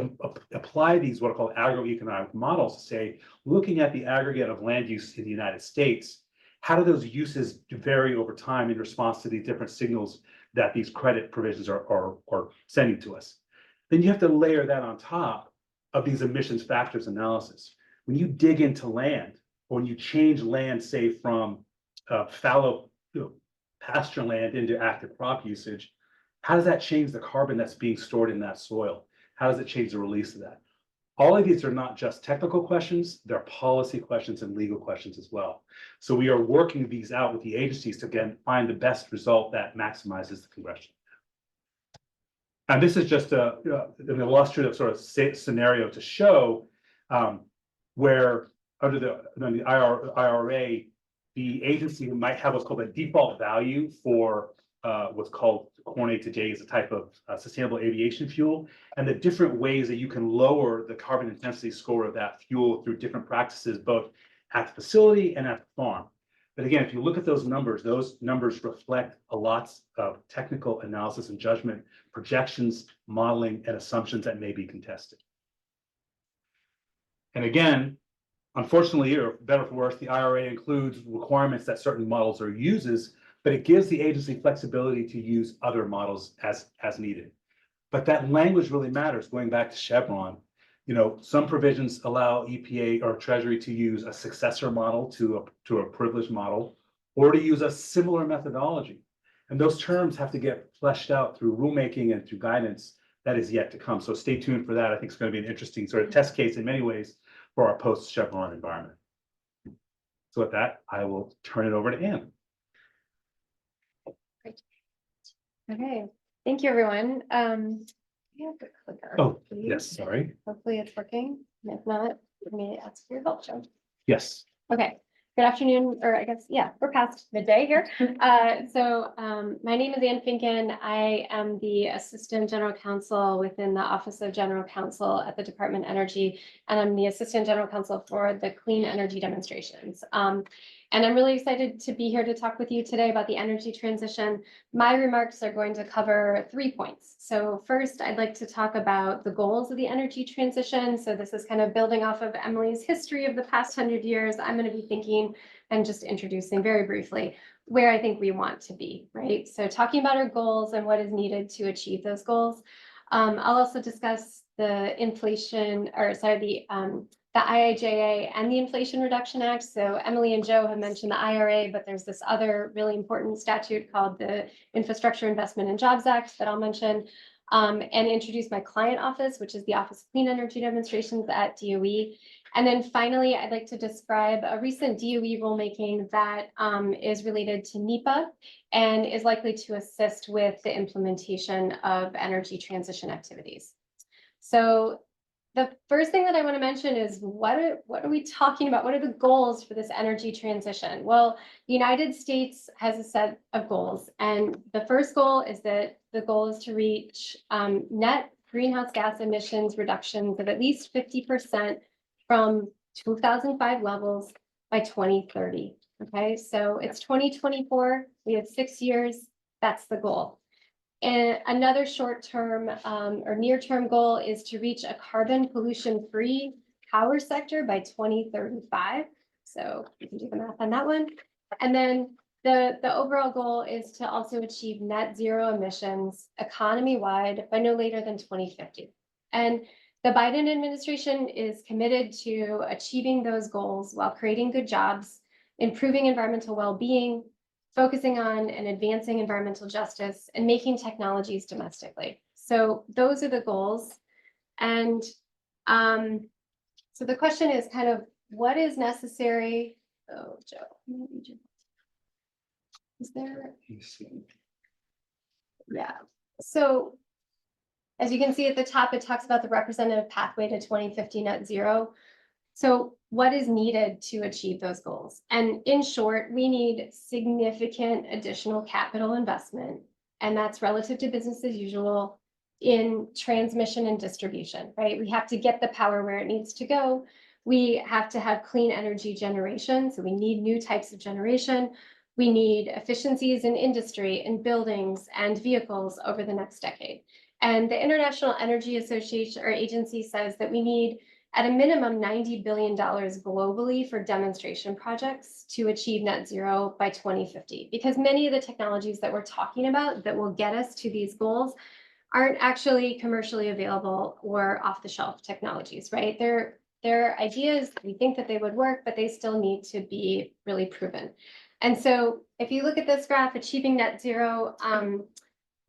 apply these what are called agroeconomic models to say, looking at the aggregate of land use in the United States, how do those uses vary over time in response to the different signals that these credit provisions are sending to us? Then you have to layer that on top of these emissions factors analysis. When you dig into land, or when you change land, say from fallow pasture land into active crop usage, how does that change the carbon that's being stored in that soil? How does it change the release of that? All of these are not just technical questions, they're policy questions and legal questions as well. So we are working these out with the agencies to, again, find the best result that maximizes the congressional. And this is just an illustrative sort of scenario to show where under the IRA, the agency might have what's called a default value for what's called corn A2J, is a type of sustainable aviation fuel, and the different ways that you can lower the carbon intensity score of that fuel through different practices, both at the facility and at the farm. But again, if you look at those numbers reflect a lot of technical analysis and judgment, projections, modeling, and assumptions that may be contested. And again, unfortunately, or better for worse, the IRA includes requirements that certain models are uses, but it gives the agency flexibility to use other models as needed. But that language really matters. Going back to Chevron, some provisions allow EPA or Treasury to use a successor model to a privileged model, or to use a similar methodology. And those terms have to get fleshed out through rulemaking and through guidance that is yet to come. So stay tuned for that. I think it's going to be an interesting sort of test case in many ways for our post-Chevron environment. So with that, I will turn it over to Anne. Great. Okay, thank you, everyone. You have the clicker. Oh, please. yes, sorry. Hopefully it's working. And if not, let me ask for your help, Joe. Yes. Okay, Good afternoon, or I guess, yeah, we're past midday here. My name is Finken. I am the Assistant General Counsel within the Office of General Counsel at the Department of Energy, and I'm the Assistant General Counsel for the Clean Energy Demonstrations. And I'm really excited to be here to talk with you today about the energy transition. My remarks are going to cover 3 points. So first, I'd like to talk about the goals of the energy transition. So this is kind of building off of Emily's history of the past 100 years. I'm going to be thinking and just introducing very briefly where I think we want to be, right? So talking about our goals and what is needed to achieve those goals. I'll also discuss the the IIJA and the Inflation Reduction Act. So Emily and Joe have mentioned the IRA, but there's this other really important statute called the Infrastructure Investment and Jobs Act that I'll mention, and introduce my client office, which is the Office of Clean Energy Demonstrations at DOE. And then finally, I'd like to describe a recent DOE rulemaking that is related to NEPA and is likely to assist with the implementation of energy transition activities. So the first thing that I want to mention is what are we talking about? What are the goals for this energy transition? Well, the United States has a set of goals, and the first goal is that the goal is to reach net greenhouse gas emissions reductions of at least 50% from 2005 levels by 2030. Okay, so it's 2024. We have 6 years. That's the goal. And another short-term or near-term goal is to reach a carbon pollution-free power sector by 2035. So you can do the math on that one. And then the overall goal is to also achieve net zero emissions economy-wide by no later than 2050. And the Biden administration is committed to achieving those goals while creating good jobs, improving environmental well-being, focusing on and advancing environmental justice, and making technologies domestically. So those are the goals. And so the question is kind of what is necessary? Oh, Joe, is there? Yeah. So as you can see at the top, it talks about the representative pathway to 2050 net zero. So what is needed to achieve those goals? And in short, we need significant additional capital investment, and that's relative to business as usual in transmission and distribution, right? We have to get the power where it needs to go. We have to have clean energy generation, so we need new types of generation. We need efficiencies in industry, in buildings and vehicles over the next decade. And the International Energy Association or agency says that we need at a minimum $90 billion globally for demonstration projects to achieve net zero by 2050, because many of the technologies that we're talking about that will get us to these goals aren't actually commercially available or off-the-shelf technologies, right? They're ideas, we think that they would work, but they still need to be really proven. And so if you look at this graph, achieving net zero,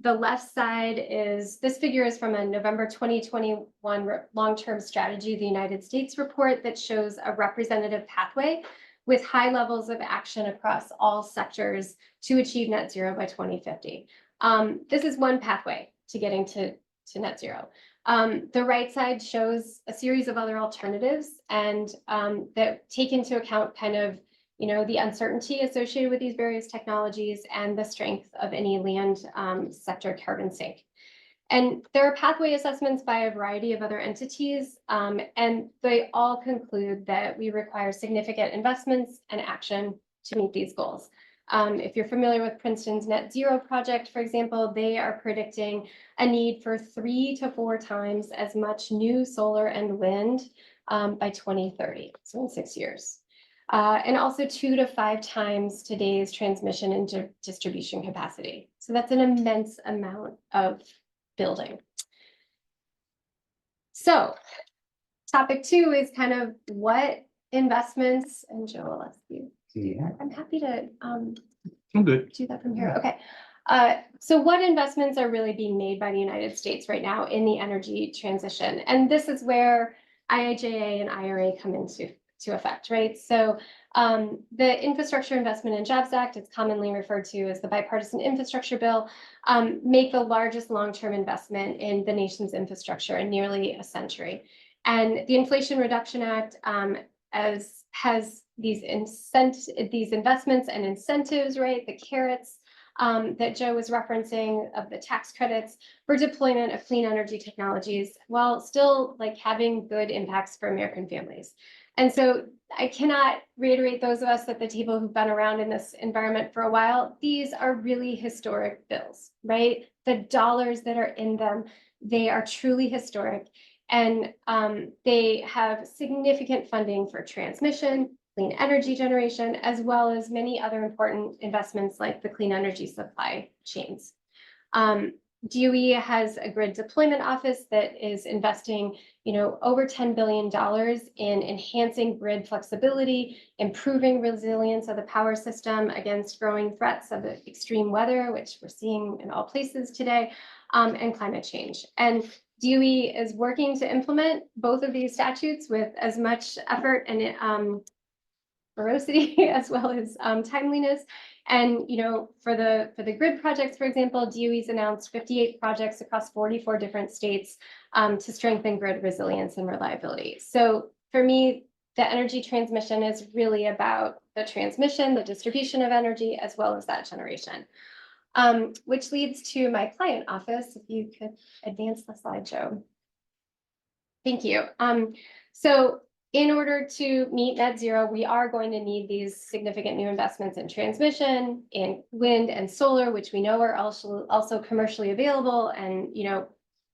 the left side is, this figure is from a November 2021 long-term strategy of the United States report that shows a representative pathway with high levels of action across all sectors to achieve net zero by 2050. This is one pathway to getting to net zero. The right side shows a series of other alternatives and that take into account kind of the uncertainty associated with these various technologies and the strength of any land sector carbon sink. And there are pathway assessments by a variety of other entities, and they all conclude that we require significant investments and action to meet these goals. If you're familiar with Princeton's Net Zero project, for example, they are predicting a need for 3 to 4 times as much new solar and wind by 2030, so in 6 years. And also 2 to 5 times today's transmission and distribution capacity. So that's an immense amount of building. So topic 2 is kind of what investments, and Joe will ask you. Yeah. I'm happy to I'm good. Do that from here. Okay. So what investments are really being made by the United States right now in the energy transition? And this is where IIJA and IRA come into effect, right? So the Infrastructure Investment and Jobs Act, it's commonly referred to as the Bipartisan Infrastructure Bill, make the largest long-term investment in the nation's infrastructure in nearly a century. And the Inflation Reduction Act has these investments and incentives, right? The carrots that Joe was referencing of the tax credits for deployment of clean energy technologies while still like having good impacts for American families. And so I cannot reiterate those of us at the table who've been around in this environment for a while. These are really historic bills, right? The dollars that are in them, they are truly historic. And they have significant funding for transmission, clean energy generation, as well as many other important investments like the clean energy supply chains. DOE has a grid deployment office that is investing, over $10 billion in enhancing grid flexibility, improving resilience of the power system against growing threats of extreme weather, which we're seeing in all places today, and climate change. And DOE is working to implement both of these statutes with as much effort and ferocity as well as timeliness. And for the grid projects, for example, DOE's announced 58 projects across 44 different states to strengthen grid resilience and reliability. So for me, the energy transmission is really about the transmission, the distribution of energy, as well as that generation. Which leads to my client office. If you could advance the slide, Joe. Thank you. So in order to meet net zero, we are going to need these significant new investments in transmission, in wind and solar, which we know are also commercially available, and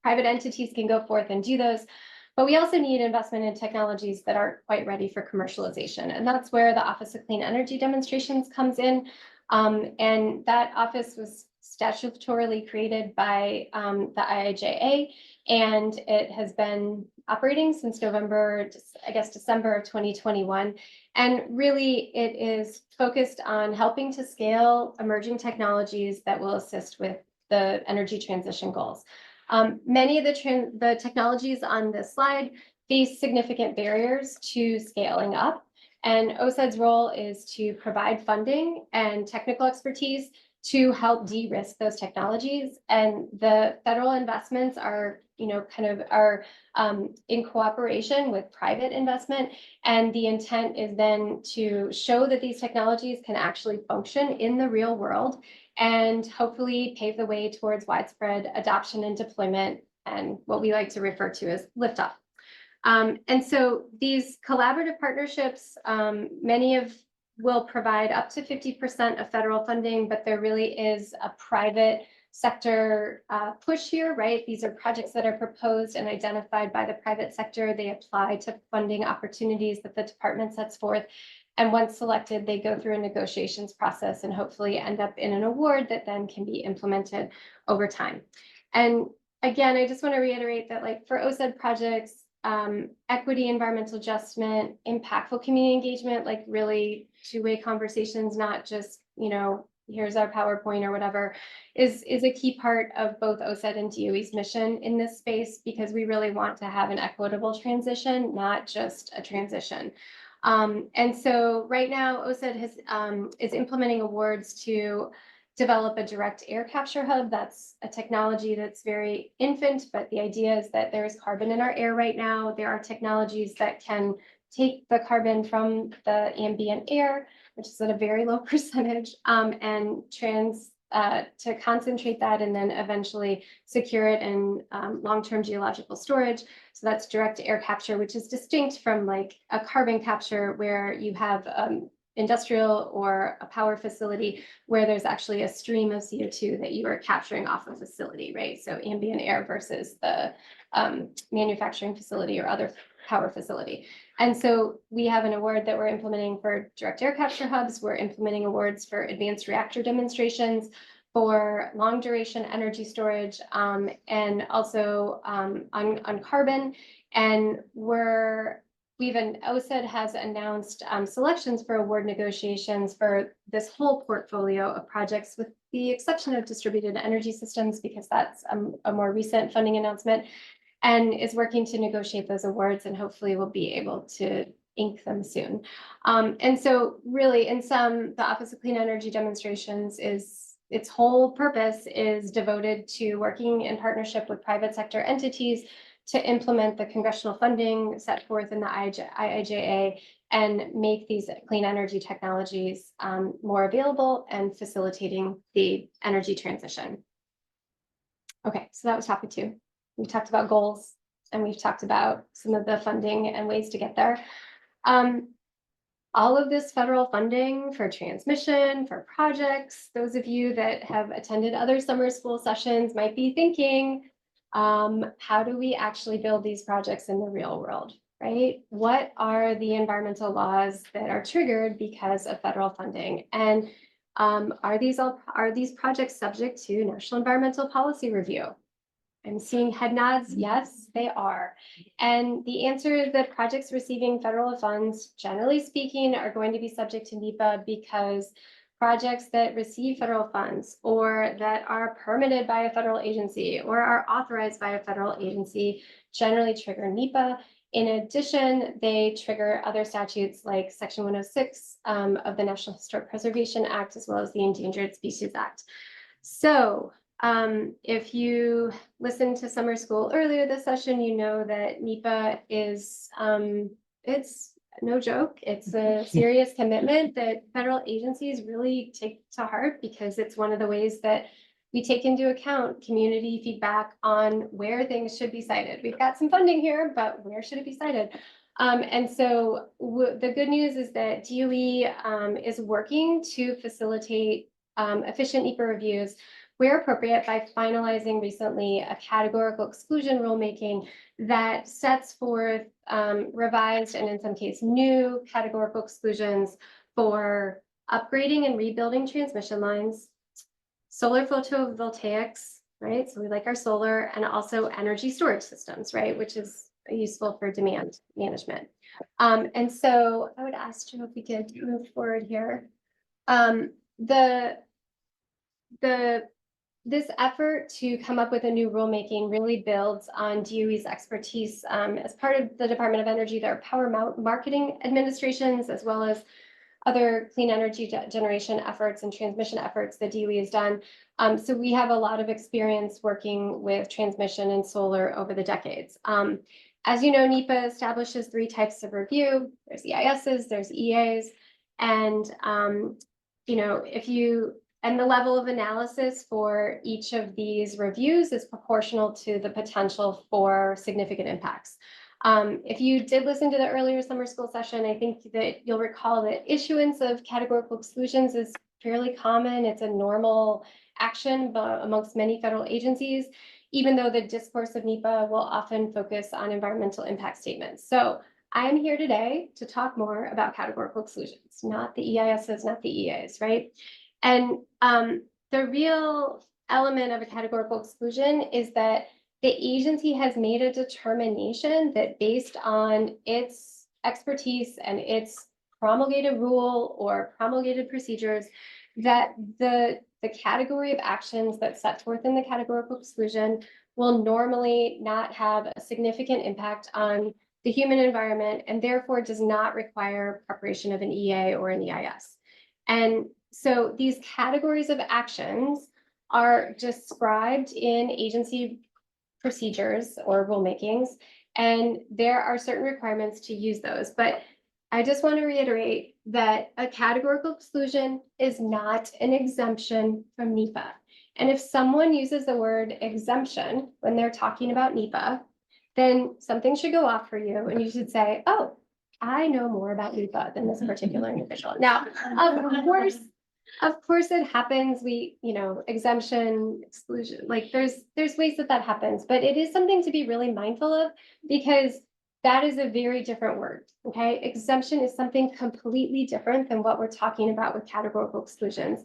private entities can go forth and do those. But we also need investment in technologies that aren't quite ready for commercialization. And that's where the Office of Clean Energy Demonstrations comes in. And that office was statutorily created by the IIJA, and it has been operating since December of 2021. And really, it is focused on helping to scale emerging technologies that will assist with the energy transition goals. Many of the technologies on this slide face significant barriers to scaling up. And OSED's role is to provide funding and technical expertise to help de-risk those technologies. And the federal investments are, in cooperation with private investment. And the intent is then to show that these technologies can actually function in the real world and hopefully pave the way towards widespread adoption and deployment, and what we like to refer to as liftoff. And so these collaborative partnerships, many will provide up to 50% of federal funding, but there really is a private sector push here, right? These are projects that are proposed and identified by the private sector. They apply to funding opportunities that the department sets forth. And once selected, they go through a negotiations process and hopefully end up in an award that then can be implemented over time. And again, I just want to reiterate that, like, for OSED projects, equity, environmental adjustment, impactful community engagement, like really two-way conversations, not just, here's our PowerPoint or whatever, is a key part of both OSED and DOE's mission in this space, because we really want to have an equitable transition, not just a transition. And so right now, OSED is implementing awards to develop a direct air capture hub. That's a technology that's very infant, but the idea is that there is carbon in our air right now. There are technologies that can take the carbon from the ambient air, which is at a very low percentage, and to concentrate that and then eventually secure it in long-term geological storage. So that's direct air capture, which is distinct from like a carbon capture where you have industrial or a power facility where there's actually a stream of CO2 that you are capturing off a facility, right? So ambient air versus the manufacturing facility or other power facility. And so we have an award that we're implementing for direct air capture hubs. We're implementing awards for advanced reactor demonstrations, for long duration energy storage, and also on carbon. And OSED has announced selections for award negotiations for this whole portfolio of projects, with the exception of distributed energy systems, because that's a more recent funding announcement, and is working to negotiate those awards, and hopefully we'll be able to ink them soon. And so really, in sum, the Office of Clean Energy Demonstrations its whole purpose is devoted to working in partnership with private sector entities to implement the congressional funding set forth in the IIJA and make these clean energy technologies more available and facilitating the energy transition. Okay, so that was topic 2. We talked about goals and we've talked about some of the funding and ways to get there. All of this federal funding for transmission, for projects, those of you that have attended other summer school sessions might be thinking, how do we actually build these projects in the real world, right? What are the environmental laws that are triggered because of federal funding? And are these projects subject to National Environmental Policy Review? I'm seeing head nods. Yes, they are. And the answer is that projects receiving federal funds, generally speaking, are going to be subject to NEPA because projects that receive federal funds or that are permitted by a federal agency or are authorized by a federal agency generally trigger NEPA. In addition, they trigger other statutes like Section 106 of the National Historic Preservation Act, as well as the Endangered Species Act. So if you listened to summer school earlier this session, you know that NEPA is, it's no joke. It's a serious commitment that federal agencies really take to heart because it's one of the ways that we take into account community feedback on where things should be cited. We've got some funding here, but where should it be cited? And so the good news is that DOE is working to facilitate efficient NEPA reviews where appropriate by finalizing recently a categorical exclusion rulemaking that sets forth revised and in some cases new categorical exclusions for upgrading and rebuilding transmission lines, solar photovoltaics, right? So we like our solar, and also energy storage systems, right? Which is useful for demand management. And so I would ask Joe if we could move forward here. This effort to come up with a new rulemaking really builds on DOE's expertise as part of the Department of Energy. There are power marketing administrations, as well as other clean energy generation efforts and transmission efforts that DOE has done. So we have a lot of experience working with transmission and solar over the decades. As you know, NEPA establishes 3 types of review. There's EISs, there's EAs, and and the level of analysis for each of these reviews is proportional to the potential for significant impacts. If you did listen to the earlier summer school session, I think that you'll recall that issuance of categorical exclusions is fairly common. It's a normal action amongst many federal agencies, even though the discourse of NEPA will often focus on environmental impact statements. So I am here today to talk more about categorical exclusions, not the EISs, not the EAs, right? And the real element of a categorical exclusion is that the agency has made a determination that based on its expertise and its promulgated rule or promulgated procedures, that the category of actions that's set forth in the categorical exclusion will normally not have a significant impact on the human environment and therefore does not require preparation of an EA or an EIS. And so these categories of actions are described in agency procedures or rulemakings, and there are certain requirements to use those. But I just want to reiterate that a categorical exclusion is not an exemption from NEPA. And if someone uses the word exemption when they're talking about NEPA, then something should go off for you and you should say, oh, I know more about NEPA than this particular individual. Now, of course it happens. Exemption, exclusion, like there's ways that happens, but it is something to be really mindful of because that is a very different word, okay? Exemption is something completely different than what we're talking about with categorical exclusions.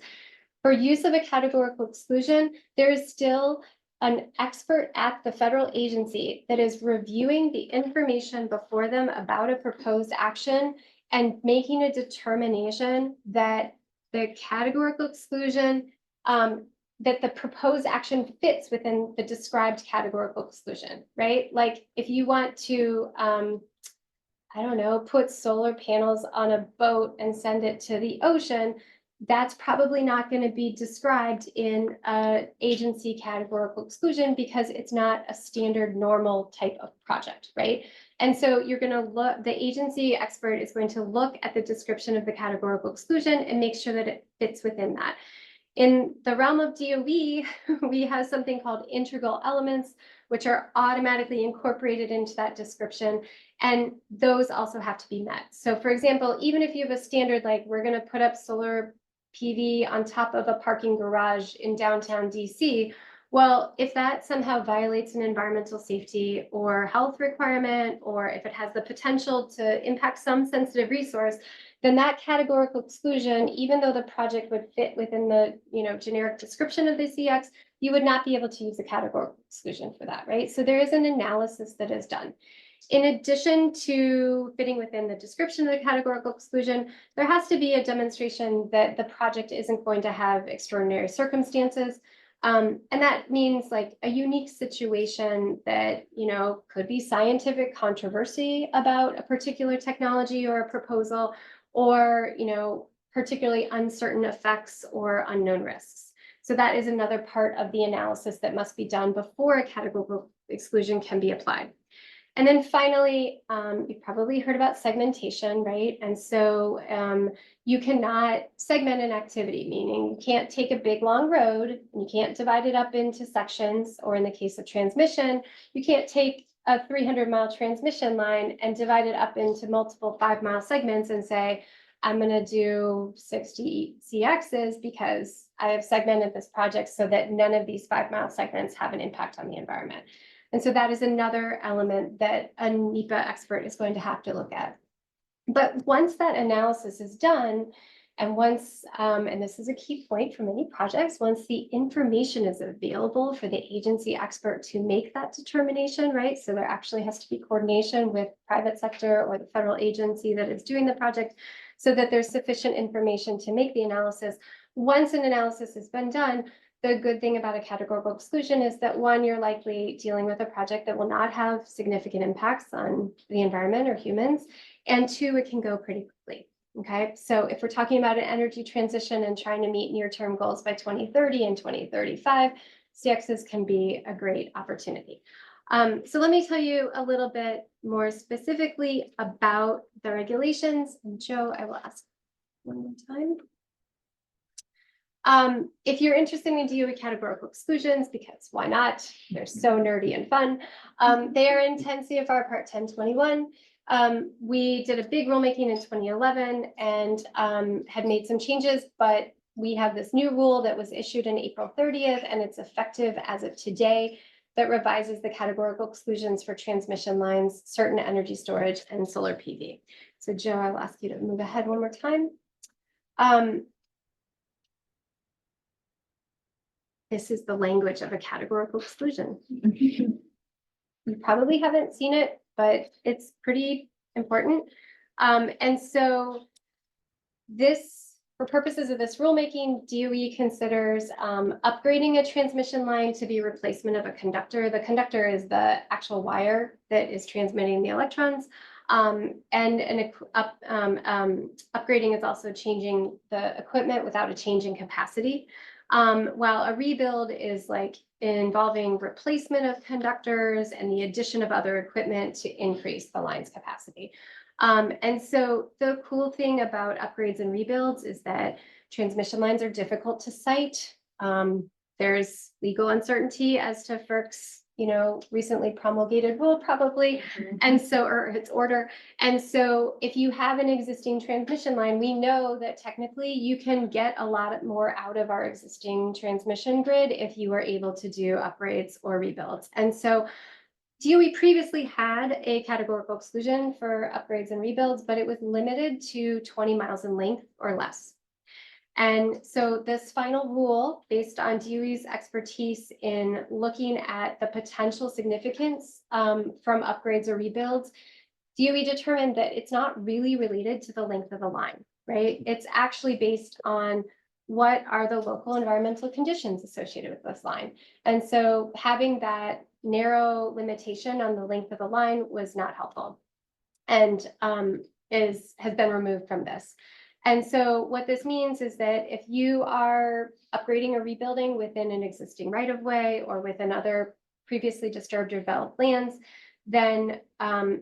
For use of a categorical exclusion, there is still an expert at the federal agency that is reviewing the information before them about a proposed action and making a determination that the categorical exclusion, that the proposed action fits within the described categorical exclusion, right? Like if you want to, I don't know, put solar panels on a boat and send it to the ocean, that's probably not going to be described in a agency categorical exclusion because it's not a standard normal type of project, right? And so you're going to look, the agency expert is going to look at the description of the categorical exclusion and make sure that it fits within that. In the realm of DOE, we have something called integral elements, which are automatically incorporated into that description. And those also have to be met. So for example, even if you have a standard, like we're going to put up solar PV on top of a parking garage in downtown DC, well, if that somehow violates an environmental safety or health requirement, or if it has the potential to impact some sensitive resource, then that categorical exclusion, even though the project would fit within the generic description of the CX, you would not be able to use a categorical exclusion for that, right? So there is an analysis that is done. In addition to fitting within the description of the categorical exclusion, there has to be a demonstration that the project isn't going to have extraordinary circumstances. And that means like a unique situation that, could be scientific controversy about a particular technology or a proposal, or, particularly uncertain effects or unknown risks. So that is another part of the analysis that must be done before a categorical exclusion can be applied. And then finally, you've probably heard about segmentation, right? And so you cannot segment an activity, meaning you can't take a big long road, and you can't divide it up into sections, or in the case of transmission, you can't take a 300-mile transmission line and divide it up into multiple 5-mile segments and say, I'm going to do 60 CXs because I have segmented this project so that none of these 5-mile segments have an impact on the environment. And so that is another element that a NEPA expert is going to have to look at. But once that analysis is done, and once, and this is a key point for many projects, once the information is available for the agency expert to make that determination, right? So there actually has to be coordination with private sector or the federal agency that is doing the project so that there's sufficient information to make the analysis. Once an analysis has been done, the good thing about a categorical exclusion is that one, you're likely dealing with a project that will not have significant impacts on the environment or humans, and two, it can go pretty quickly. Okay, so if we're talking about an energy transition and trying to meet near-term goals by 2030 and 2035, CXs can be a great opportunity. So let me tell you a little bit more specifically about the regulations. And Joe, I will ask one more time. If you're interested in DOE categorical exclusions, because why not? They're so nerdy and fun. They are in 10 CFR Part 1021. We did a big rulemaking in 2011 and had made some changes, but we have this new rule that was issued on April 30th, and it's effective as of today, that revises the categorical exclusions for transmission lines, certain energy storage, and solar PV. So Joe, I'll ask you to move ahead one more time. This is the language of a categorical exclusion. You probably haven't seen it, but it's pretty important. And so this, for purposes of this rulemaking, DOE considers upgrading a transmission line to be replacement of a conductor. The conductor is the actual wire that is transmitting the electrons. Upgrading is also changing the equipment without a change in capacity. While a rebuild is like involving replacement of conductors and the addition of other equipment to increase the line's capacity. And so the cool thing about upgrades and rebuilds is that transmission lines are difficult to site. There's legal uncertainty as to FERC's, recently promulgated rule probably, and so, or its order. And so if you have an existing transmission line, we know that technically you can get a lot more out of our existing transmission grid if you are able to do upgrades or rebuilds. And so DOE previously had a categorical exclusion for upgrades and rebuilds, but it was limited to 20 miles in length or less. And so this final rule, based on DOE's expertise in looking at the potential significance from upgrades or rebuilds, DOE determined that it's not really related to the length of the line, right? It's actually based on what are the local environmental conditions associated with this line. And so having that narrow limitation on the length of the line was not helpful, and has been removed from this. And so what this means is that if you are upgrading or rebuilding within an existing right of way or within other previously disturbed or developed lands, then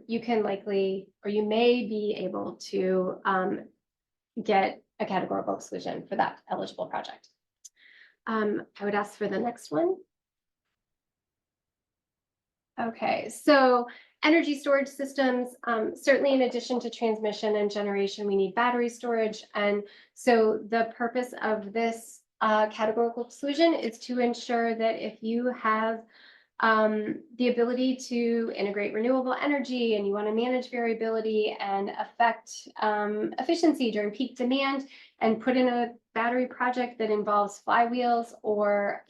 you can likely, or you may be able to get a categorical exclusion for that eligible project. I would ask for the next one. Okay, so energy storage systems, certainly in addition to transmission and generation, we need battery storage. And so the purpose of this categorical exclusion is to ensure that if you have the ability to integrate renewable energy and you want to manage variability and affect efficiency during peak demand and put in a battery project that involves flywheels or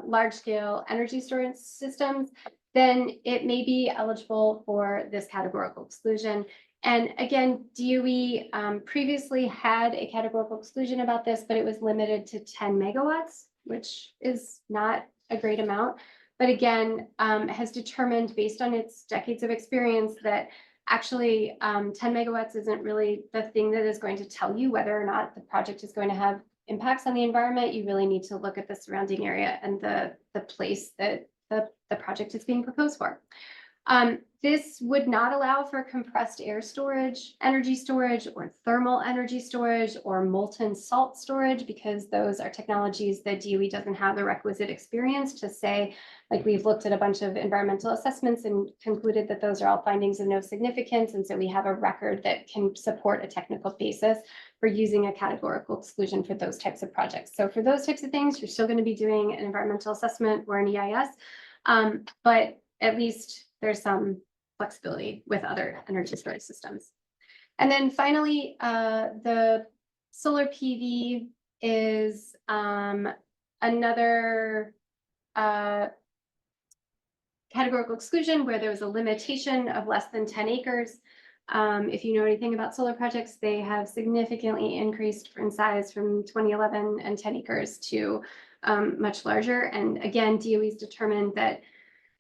large scale energy storage systems, then it may be eligible for this categorical exclusion. And again, DOE previously had a categorical exclusion about this, but it was limited to 10 megawatts, which is not a great amount, but again, has determined based on its decades of experience that actually 10 megawatts isn't really the thing that is going to tell you whether or not the project is going to have impacts on the environment. You really need to look at the surrounding area and the place that the project is being proposed for. This would not allow for compressed air storage, energy storage, or thermal energy storage, or molten salt storage, because those are technologies that DOE doesn't have the requisite experience to say, like we've looked at a bunch of environmental assessments and concluded that those are all findings of no significance. And so we have a record that can support a technical basis for using a categorical exclusion for those types of projects. So for those types of things, you're still going to be doing an environmental assessment or an EIS, but at least there's some flexibility with other energy storage systems. And then finally, the solar PV is another categorical exclusion where there was a limitation of less than 10 acres. If you know anything about solar projects, they have significantly increased in size from 2011 and 10 acres to much larger. And again, DOE's determined that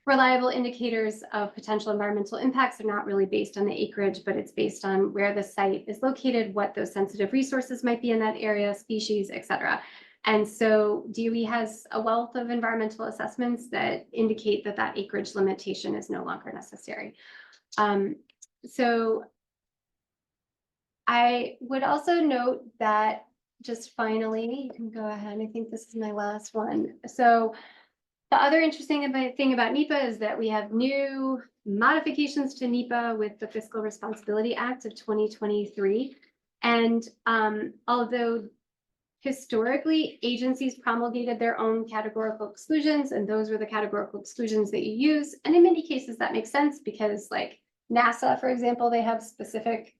reliable indicators of potential environmental impacts are not really based on the acreage, but it's based on where the site is located, what those sensitive resources might be in that area, species, et cetera. And so DOE has a wealth of environmental assessments that indicate that that acreage limitation is no longer necessary. So I would also note that just finally, you can go ahead, I think this is my last one. So the other interesting thing about NEPA is that we have new modifications to NEPA with the Fiscal Responsibility Act of 2023. And although historically agencies promulgated their own categorical exclusions, and those were the categorical exclusions that you use, and in many cases that makes sense because like NASA, for example, they have specific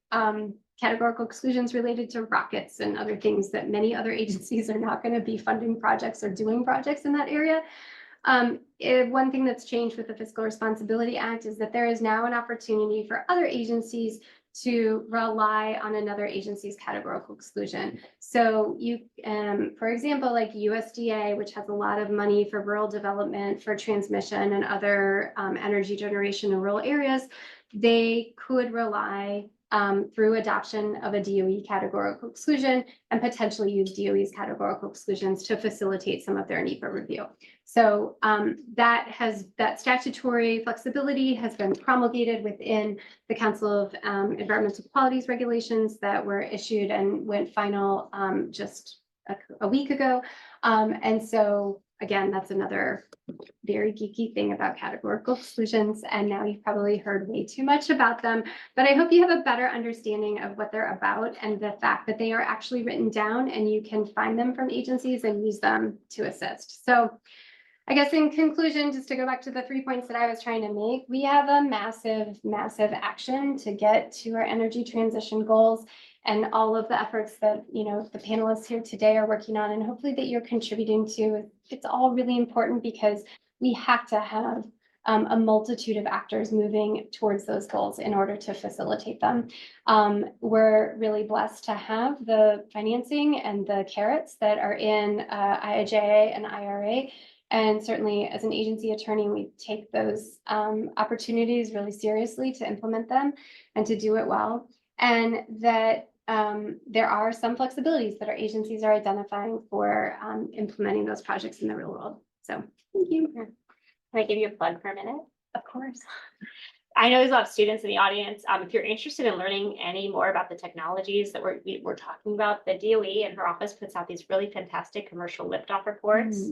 categorical exclusions related to rockets and other things that many other agencies are not going to be funding projects or doing projects in that area. One thing that's changed with the Fiscal Responsibility Act is that there is now an opportunity for other agencies to rely on another agency's categorical exclusion. So you, for example, like USDA, which has a lot of money for rural development, for transmission and other energy generation in rural areas, they could rely through adoption of a DOE categorical exclusion and potentially use DOE's categorical exclusions to facilitate some of their NEPA review. So that statutory flexibility has been promulgated within the Council of Environmental Qualities regulations that were issued and went final just a week ago. And so again, that's another very geeky thing about categorical exclusions. And now you've probably heard way too much about them, but I hope you have a better understanding of what they're about and the fact that they are actually written down and you can find them from agencies and use them to assist. So I guess in conclusion, just to go back to the 3 points that I was trying to make, we have a massive, massive action to get to our energy transition goals and all of the efforts that, you know, the panelists here today are working on and hopefully that you're contributing to. It's all really important because we have to have a multitude of actors moving towards those goals in order to facilitate them. We're really blessed to have the financing and the carrots that are in IIJA and IRA. And certainly as an agency attorney, we take those opportunities really seriously to implement them and to do it well. And that there are some flexibilities that our agencies are identifying for implementing those projects in the real world. So, thank you. Can I give you a plug for a minute? Of course. I know there's a lot of students in the audience. If you're interested in learning any more about the technologies that we're talking about, the DOE and her office puts out these really fantastic commercial liftoff reports.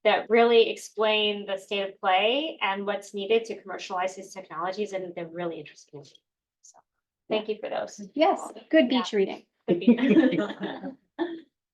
That really explain the state of play and what's needed to commercialize these technologies, and they're really interesting. So thank you for those. Yes, good beach reading. Could be.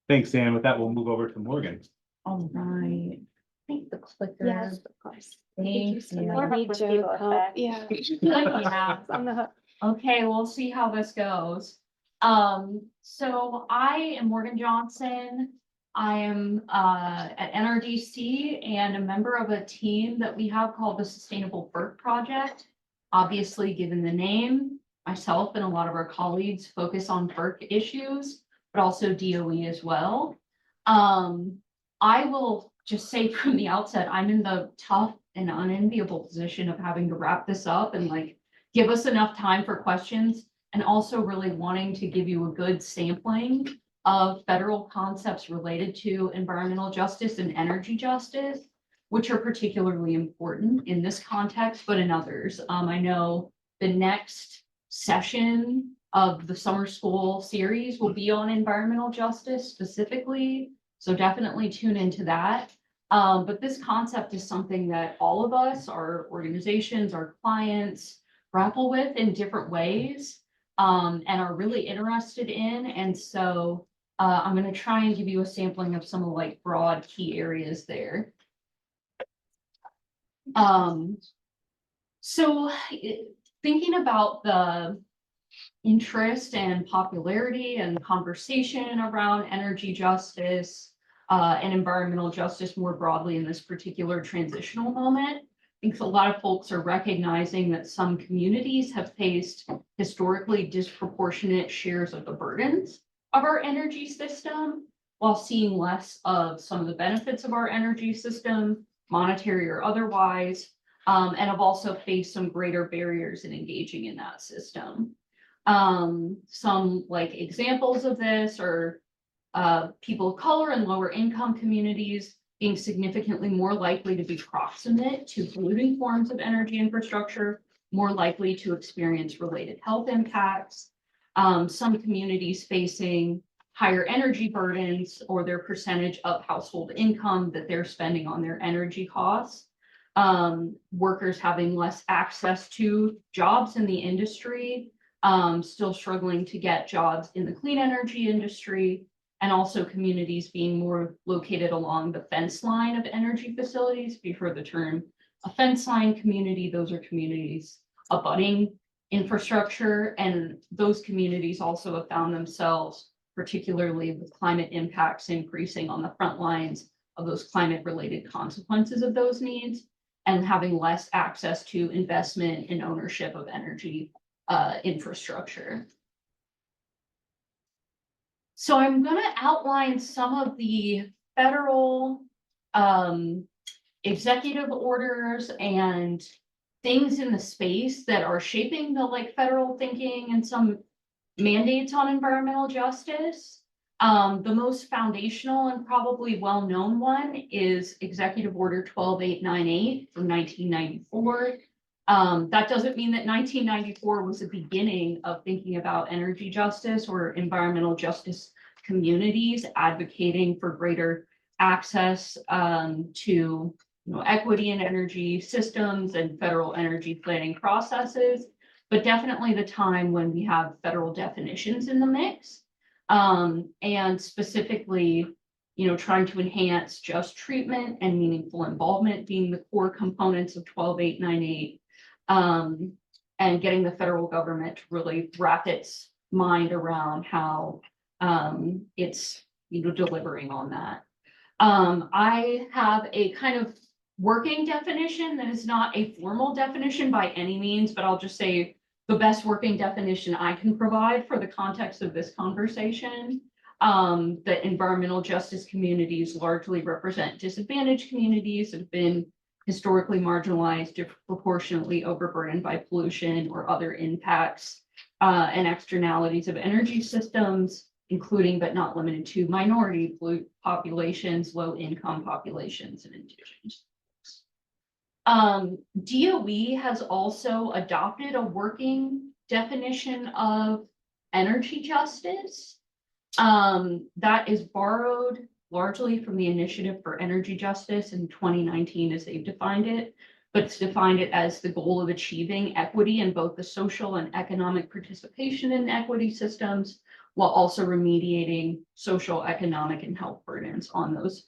Thanks, Dan. With that, we'll move over to Morgan. All right. I think the clicker. Yes, of course. Thank you. More of a placebo effect. Yeah. Yeah. On the hook. Okay, we'll see how this goes. So I am Morgan Johnson. I am at NRDC and a member of a team that we have called the Sustainable FERC Project. Obviously, given the name, myself and a lot of our colleagues focus on FERC issues, but also DOE as well. I will just say from the outset, I'm in the tough and unenviable position of having to wrap this up and like give us enough time for questions, and also really wanting to give you a good sampling of federal concepts related to environmental justice and energy justice, which are particularly important in this context, but in others. I know the next session of the summer school series will be on environmental justice specifically, so definitely tune into that. But this concept is something that all of us, our organizations, our clients, grapple with in different ways, and are really interested in. And so I'm going to try and give you a sampling of some of like broad key areas there. So thinking about the interest and popularity and conversation around energy justice and environmental justice more broadly in this particular transitional moment, I think a lot of folks are recognizing that some communities have faced historically disproportionate shares of the burdens of our energy system, while seeing less of some of the benefits of our energy system, monetary or otherwise, and have also faced some greater barriers in engaging in that system. Some like examples of this are people of color and lower income communities being significantly more likely to be proximate to polluting forms of energy infrastructure, more likely to experience related health impacts. Some communities facing higher energy burdens or their percentage of household income that they're spending on their energy costs. Workers having less access to jobs in the industry, still struggling to get jobs in the clean energy industry, and also communities being more located along the fence line of energy facilities. If you've heard the term a fence line community, those are communities abutting infrastructure, and those communities also have found themselves, particularly with climate impacts increasing on the front lines of those climate related consequences of those needs, and having less access to investment and ownership of energy infrastructure. So I'm going to outline some of the federal executive orders and things in the space that are shaping the like federal thinking and some mandates on environmental justice. The most foundational and probably well-known one is Executive Order 12898 from 1994. That doesn't mean that 1994 was the beginning of thinking about energy justice or environmental justice communities advocating for greater access to equity in energy systems and federal energy planning processes, but definitely the time when we have federal definitions in the mix, and specifically, trying to enhance just treatment and meaningful involvement being the core components of 12898, and getting the federal government to really wrap its mind around how it's delivering on that. I have a kind of working definition that is not a formal definition by any means, but I'll just say the best working definition I can provide for the context of this conversation. That environmental justice communities largely represent disadvantaged communities that have been historically marginalized, disproportionately overburdened by pollution or other impacts and externalities of energy systems, including but not limited to minority populations, low-income populations, and indigenous. DOE has also adopted a working definition of energy justice that is borrowed largely from the Initiative for Energy Justice in 2019 as they've defined it, but it's defined it as the goal of achieving equity in both the social and economic participation in equity systems, while also remediating social, economic, and health burdens on those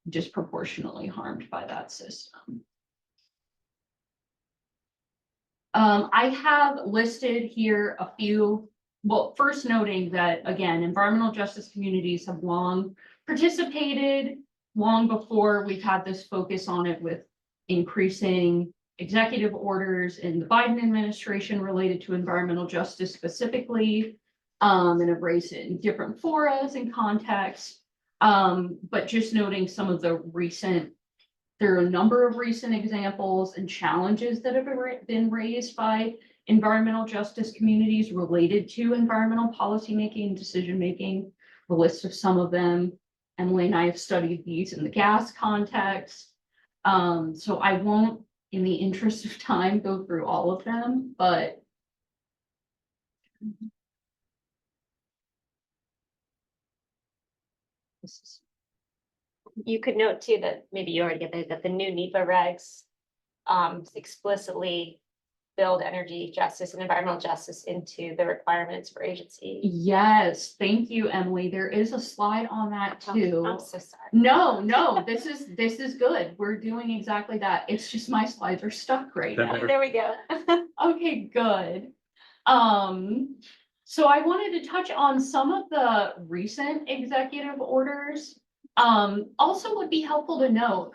disproportionately harmed by that system. I have listed here a few, well, first noting that, again, environmental justice communities have long participated, long before we've had this focus on it with increasing executive orders in the Biden administration related to environmental justice specifically, and have raised it in different forums and contexts. But just noting some of the recent, there are a number of recent examples and challenges that have been raised by environmental justice communities related to environmental policymaking and decision-making. The list of some of them, Emily and I have studied these in the gas context. So I won't, in the interest of time, go through all of them, but this is You could note too that maybe you already get that the new NEPA regs explicitly build energy justice and environmental justice into the requirements for agency. yes, thank you, Emily. There is a slide on that too. I'm so sorry. No, this is good. We're doing exactly that. It's just my slides are stuck right now. There we go. Okay, good. So I wanted to touch on some of the recent executive orders. Also would be helpful to note,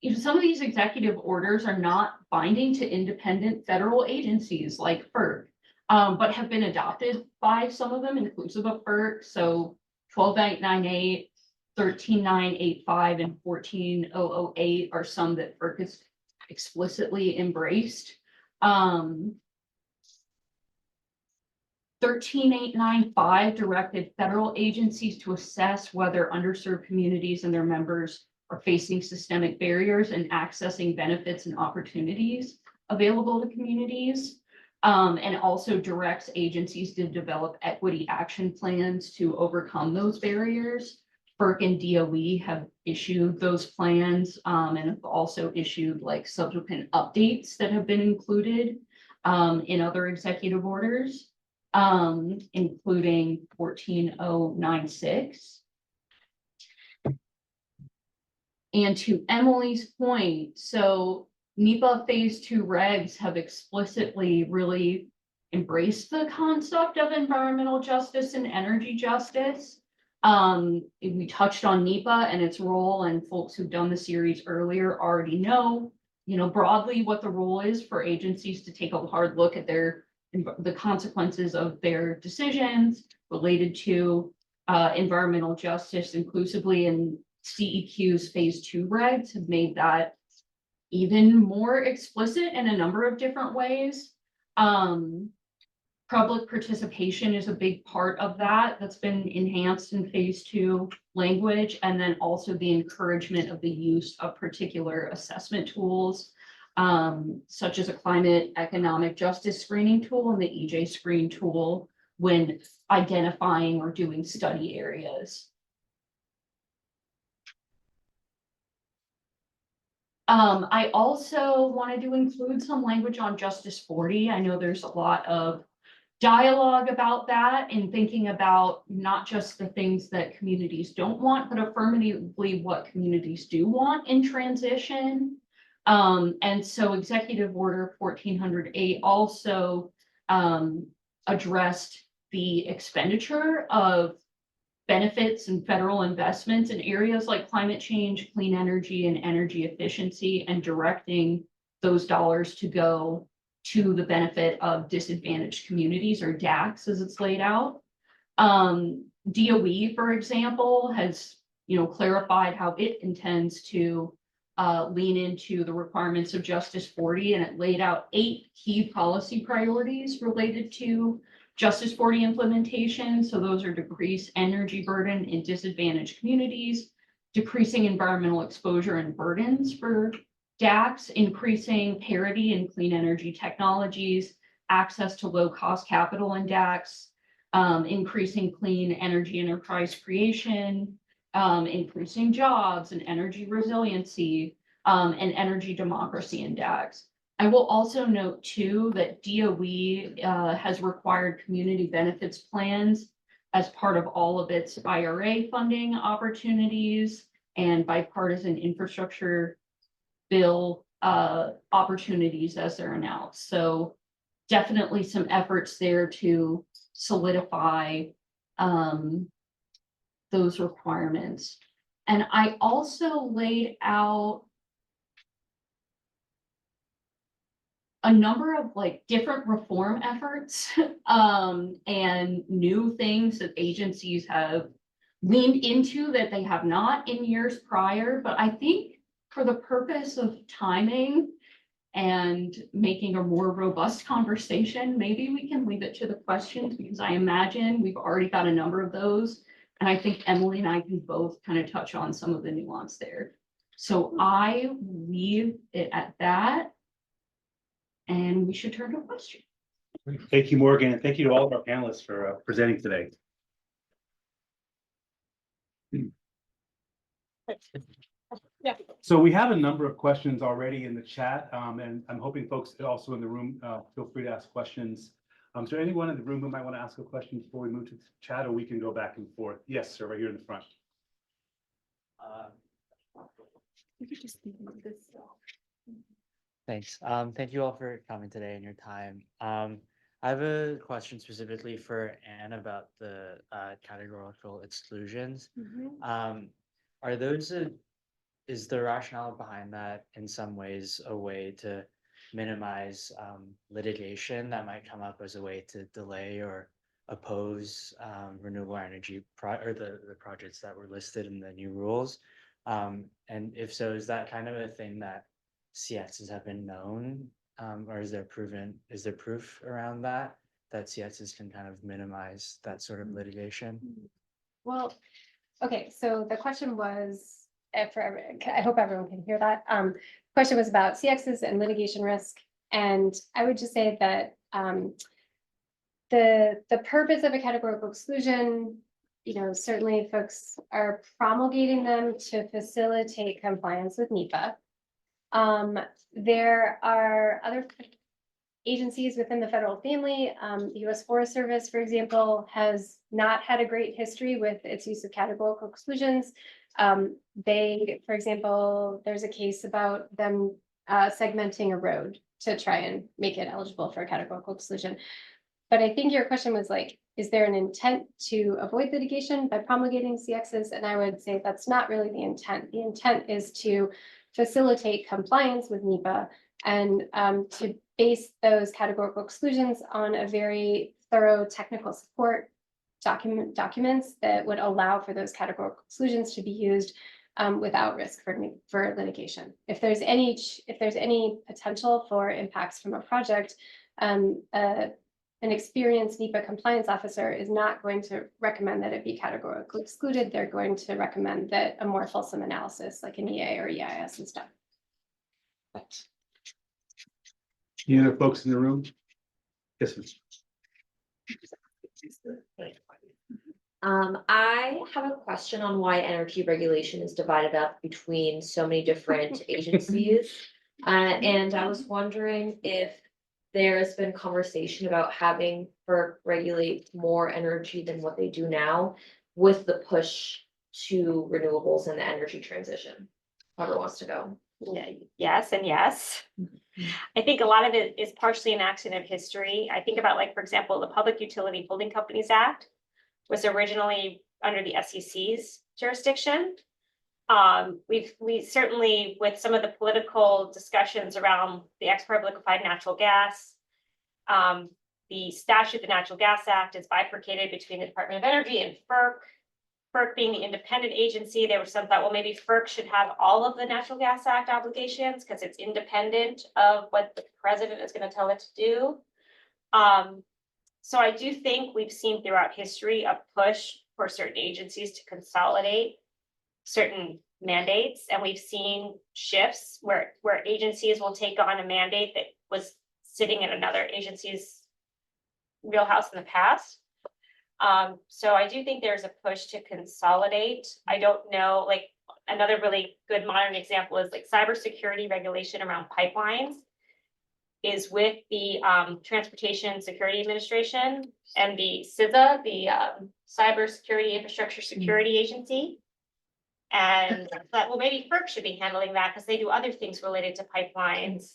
if some of these executive orders are not binding to independent federal agencies like FERC, but have been adopted by some of them, inclusive of FERC. So 12898, 13985, and 14008 are some that FERC has explicitly embraced. 13895 directed federal agencies to assess whether underserved communities and their members are facing systemic barriers in accessing benefits and opportunities available to communities, and also directs agencies to develop equity action plans to overcome those barriers. FERC and DOE have issued those plans, and have also issued like subsequent updates that have been included in other executive orders, including 14096. And to Emily's point, so NEPA phase 2 regs have explicitly really embraced the concept of environmental justice and energy justice. We touched on NEPA and its role, and folks who've done the series earlier already know, broadly what the role is for agencies to take a hard look at the consequences of their decisions related to environmental justice inclusively, and CEQ's phase 2 regs have made that even more explicit in a number of different ways. Public participation is a big part of that. That's been enhanced in phase 2 language, and then also the encouragement of the use of particular assessment tools, such as a climate economic justice screening tool and the EJ screen tool when identifying or doing study areas. I also wanted to include some language on Justice 40. I know there's a lot of dialogue about that and thinking about not just the things that communities don't want, but affirmatively what communities do want in transition. And so Executive Order 1408 also addressed the expenditure of benefits and federal investments in areas like climate change, clean energy, and energy efficiency, and directing those dollars to go to the benefit of disadvantaged communities, or DACs as it's laid out. DOE, for example, has clarified how it intends to lean into the requirements of Justice 40, and it laid out 8 key policy priorities related to Justice 40 implementation. So those are decrease energy burden in disadvantaged communities, decreasing environmental exposure and burdens for DACs, increasing parity in clean energy technologies, access to low-cost capital in DACs, increasing clean energy enterprise creation, increasing jobs and energy resiliency, and energy democracy in DACs. I will also note too that DOE has required community benefits plans as part of all of its IRA funding opportunities and bipartisan infrastructure bill opportunities as they're announced. So definitely some efforts there to solidify those requirements. And I also laid out a number of like different reform efforts and new things that agencies have leaned into that they have not in years prior. But I think for the purpose of timing and making a more robust conversation, maybe we can leave it to the questions, because I imagine we've already got a number of those. And I think Emily and I can both kind of touch on some of the nuance there. So I leave it at that. And we should turn to questions. Thank you, Morgan, and thank you to all of our panelists for presenting today. Yeah. So we have a number of questions already in the chat, and I'm hoping folks also in the room feel free to ask questions. Is there anyone in the room who might want to ask a question before we move to the chat, or we can go back and forth? Yes, sir, right here in the front. You could just think of this. Thanks. Thank you all for coming today and your time. I have a question specifically for Anne about the categorical exclusions. Are those is the rationale behind that in some ways a way to minimize litigation that might come up as a way to delay or oppose renewable energy or the projects that were listed in the new rules? And if so, is that kind of a thing that CXs have been known, or is there proof around that CXs can kind of minimize that sort of litigation? Well, okay, so the question was, I hope everyone can hear that. Question was about CXs and litigation risk. And I would just say that the purpose of a categorical exclusion, certainly folks are promulgating them to facilitate compliance with NEPA. There are other agencies within the federal family. The U.S. Forest Service, for example, has not had a great history with its use of categorical exclusions. For example, there's a case about them segmenting a road to try and make it eligible for a categorical exclusion. But I think your question was like, is there an intent to avoid litigation by promulgating CXs? And I would say that's not really the intent. The intent is to facilitate compliance with NEPA and to base those categorical exclusions on a very thorough technical support documents that would allow for those categorical exclusions to be used without risk for litigation. If there's any potential for impacts from a project, an experienced NEPA compliance officer is not going to recommend that it be categorically excluded. They're going to recommend that a more fulsome analysis like an EA or EIS and stuff. Thanks. Any other folks in the room? Yes, miss. I have a question on why energy regulation is divided up between so many different agencies. And I was wondering if there has been conversation about having FERC regulate more energy than what they do now with the push to renewables and the energy transition. Whoever wants to go. Yeah, yes and yes. I think a lot of it is partially an accident of history. I think about, like, for example, the Public Utility Holding Companies Act was originally under the SEC's jurisdiction. We certainly, with some of the political discussions around the export of liquefied natural gas, the statute, the Natural Gas Act, is bifurcated between the Department of Energy and FERC. FERC being the independent agency, there was some thought, well, maybe FERC should have all of the Natural Gas Act obligations because it's independent of what the president is going to tell it to do. So I do think we've seen throughout history a push for certain agencies to consolidate certain mandates, and we've seen shifts where agencies will take on a mandate that was sitting in another agency's wheelhouse in the past. So I do think there's a push to consolidate. I don't know, like another really good modern example is like cybersecurity regulation around pipelines is with the Transportation Security Administration and the CISA, the Cybersecurity Infrastructure Security Agency. And that, well, maybe FERC should be handling that because they do other things related to pipelines.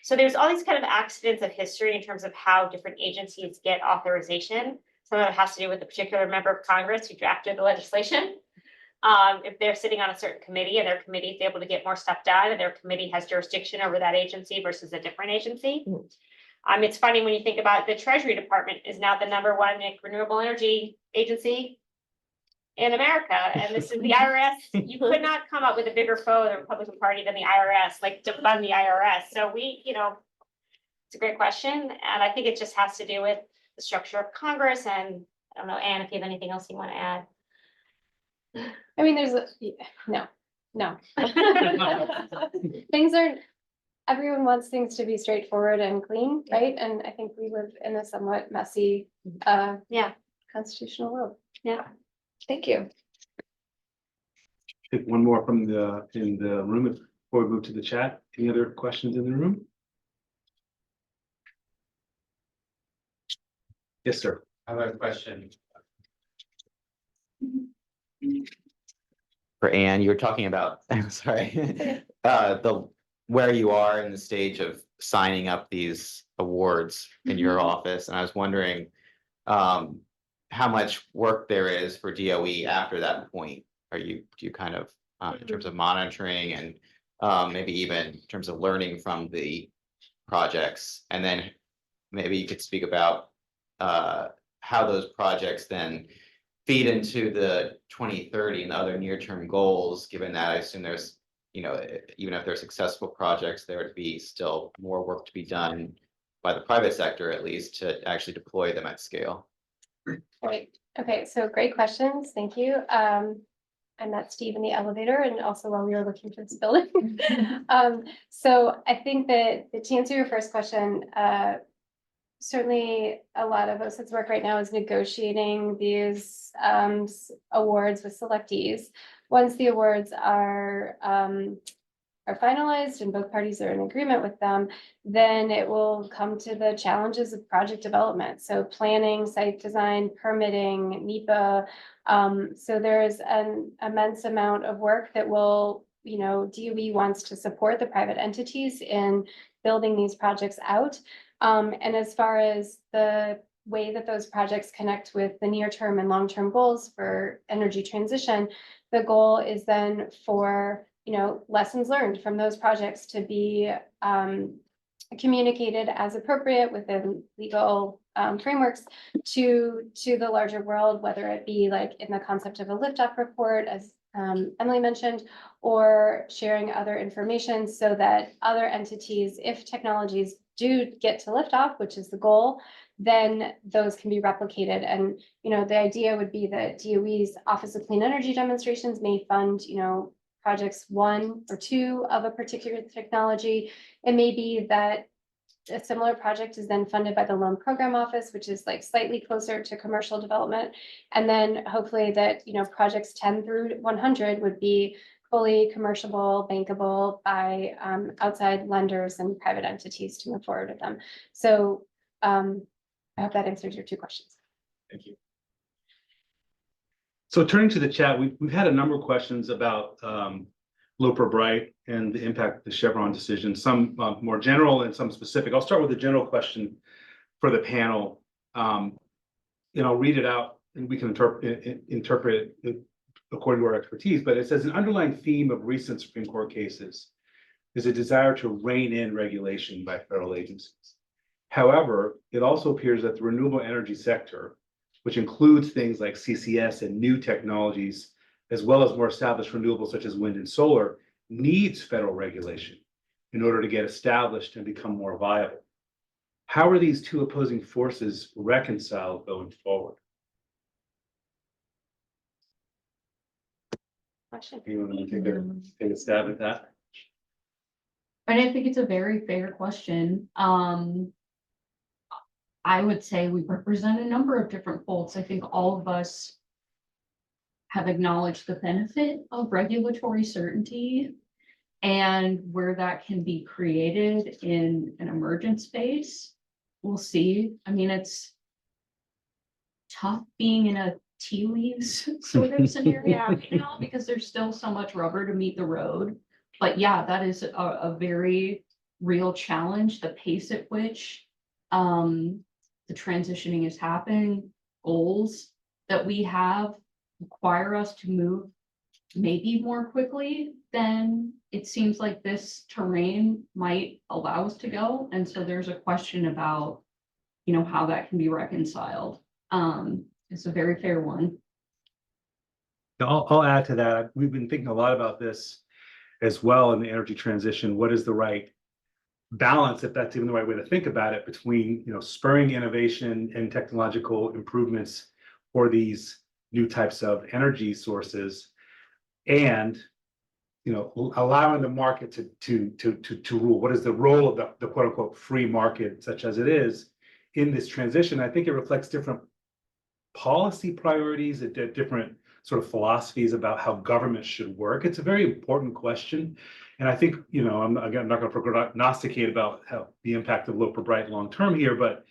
So there's all these kind of accidents of history in terms of how different agencies get authorization. Some of it has to do with the particular member of Congress who drafted the legislation. If they're sitting on a certain committee and their committee is able to get more stuff done and their committee has jurisdiction over that agency versus a different agency. It's funny when you think about the Treasury Department is now the #1 like, renewable energy agency in America. And this is the IRS. You could not come up with a bigger foe of the Republican Party than the IRS, like to fund the IRS. So it's a great question. And I think it just has to do with the structure of Congress. And I don't know, Anne, if you have anything else you want to add. I mean, no. Things are, everyone wants things to be straightforward and clean, right? And I think we live in a somewhat messy, constitutional world. Yeah. Thank you. Take one more from in the room before we move to the chat. Any other questions in the room? Yes, sir. I have a question. For Anne, you were talking about, I'm sorry, where you are in the stage of signing up these awards in your office, and I was wondering how much work there is for DOE after that point. Do you kind of in terms of monitoring and maybe even in terms of learning from the projects, and then maybe you could speak about how those projects then feed into the 2030 and other near-term goals, given that I assume there's, even if they're successful projects, there would be still more work to be done by the private sector, at least, to actually deploy them at scale. Great. Okay, so great questions. Thank you. I met Steve in the elevator and also while we were looking for this building. So I think that to answer your first question, certainly a lot of OSID's work right now is negotiating these awards with selectees. Once the awards are finalized and both parties are in agreement with them, then it will come to the challenges of project development. So planning, site design, permitting, NEPA. So there's an immense amount of work that will, DOE wants to support the private entities in building these projects out. And as far as the way that those projects connect with the near-term and long-term goals for energy transition, the goal is then for, lessons learned from those projects to be communicated as appropriate within legal frameworks to the larger world, whether it be like in the concept of a lift-off report, as Emily mentioned, or sharing other information so that other entities, if technologies do get to liftoff, which is the goal, then those can be replicated. And, the idea would be that DOE's Office of Clean Energy Demonstrations may fund, projects 1 or 2 of a particular technology. It may be that a similar project is then funded by the Loan Program Office, which is like slightly closer to commercial development. And then hopefully that, projects 10 through 100 would be fully commercial, bankable by outside lenders and private entities to move forward with them. So I hope that answers your 2 questions. Thank you. So turning to the chat, we've had a number of questions about Loper Bright and the impact of the Chevron decision, some more general and some specific. I'll start with a general question for the panel. I'll read it out and we can interpret it according to our expertise, but it says an underlying theme of recent Supreme Court cases is a desire to rein in regulation by federal agencies. However, it also appears that the renewable energy sector, which includes things like CCS and new technologies, as well as more established renewables such as wind and solar, needs federal regulation in order to get established and become more viable. How are these two opposing forces reconciled going forward? Question. You want to take a stab at that? And I think it's a very fair question. I would say we represent a number of different folks. I think all of us have acknowledged the benefit of regulatory certainty and where that can be created in an emergent space. We'll see. I mean, it's tough being in a tea leaves sort of scenario right now because there's still so much rubber to meet the road. But yeah, that is a very real challenge, the pace at which the transitioning is happening, goals that we have require us to move maybe more quickly than it seems like this terrain might allow us to go. And so there's a question about, you know, how that can be reconciled. It's a very fair one. I'll add to that. We've been thinking a lot about this as well in the energy transition. What is the right balance, if that's even the right way to think about it, between, you know, spurring innovation and technological improvements for these new types of energy sources and, you know, allowing the market to rule? What is the role of the quote unquote free market, such as it is, in this transition? I think it reflects different policy priorities and different sort of philosophies about how government should work. It's a very important question. And I think, you know, I'm not going to prognosticate about how the impact of Loper-Bright long term here, but,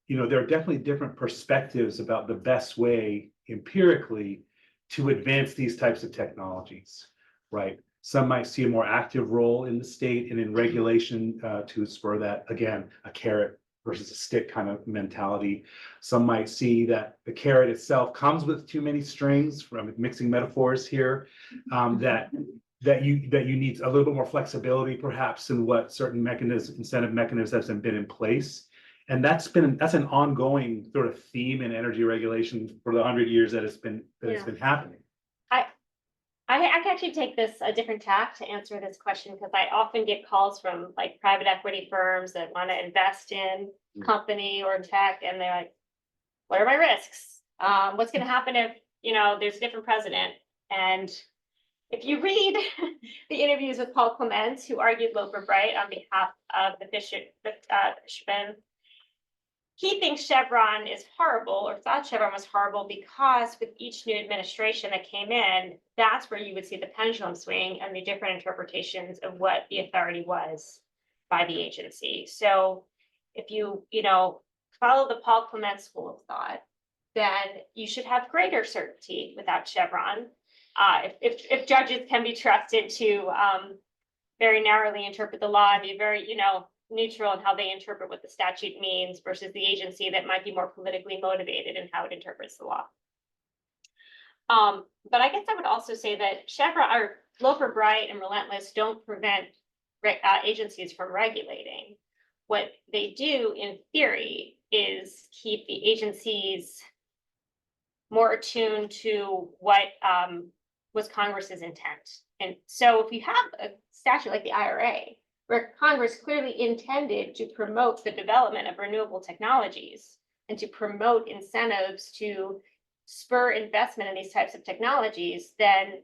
you know, there are definitely different perspectives about the best way empirically to advance these types of technologies, right? Some might see a more active role in the state and in regulation to spur that, again, a carrot versus a stick kind of mentality. Some might see that the carrot itself comes with too many strings, from mixing metaphors here, that you need a little bit more flexibility perhaps in what certain mechanisms, incentive mechanisms have been in place. And that's an ongoing sort of theme in energy regulation for the 100 years that it's been happening. I can actually take this a different tack to answer this question, because I often get calls from like private equity firms that want to invest in company or tech, and they're like, what are my risks? What's going to happen if, you know, there's a different president? And if you read the interviews with Paul Clements, who argued Loper-Bright on behalf of the fishermen, he thinks Chevron is horrible, or thought Chevron was horrible, because with each new administration that came in, that's where you would see the pendulum swing and the different interpretations of what the authority was by the agency. So if you follow the Paul Clements school of thought, then you should have greater certainty without Chevron. If judges can be trusted to very narrowly interpret the law and be very, neutral in how they interpret what the statute means versus the agency that might be more politically motivated in how it interprets the law. But I guess I would also say that Chevron or Loper-Bright and Relentless don't prevent agencies from regulating. What they do in theory is keep the agencies more attuned to what was Congress's intent. And so if you have a statute like the IRA, where Congress clearly intended to promote the development of renewable technologies and to promote incentives to spur investment in these types of technologies, then,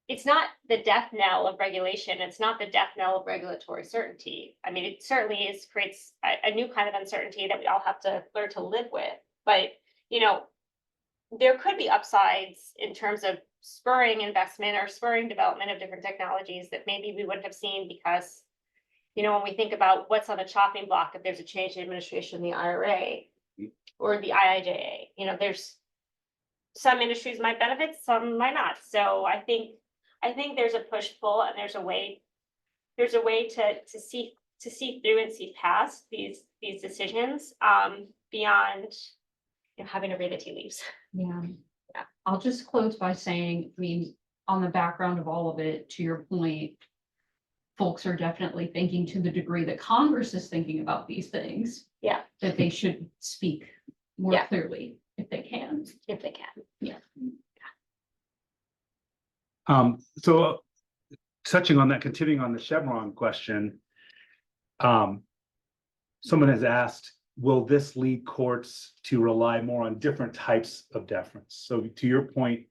it's not the death knell of regulation. It's not the death knell of regulatory certainty. I mean, it certainly creates a new kind of uncertainty that we all have to learn to live with. But, there could be upsides in terms of spurring investment or spurring development of different technologies that maybe we wouldn't have seen because, when we think about what's on the chopping block, if there's a change in administration in the IRA or the IIJA, there's some industries might benefit, some might not. So I think there's a push-pull, and there's a way to see through and see past these decisions beyond having to read the tea leaves. Yeah. I'll just close by saying, on the background of all of it, to your point, folks are definitely thinking, to the degree that Congress is thinking about these things, Yeah, that they should speak more Yeah. clearly if they can. if they can. So touching on that, continuing on the Chevron question. Someone has asked, will this lead courts to rely more on different types of deference? So to your point,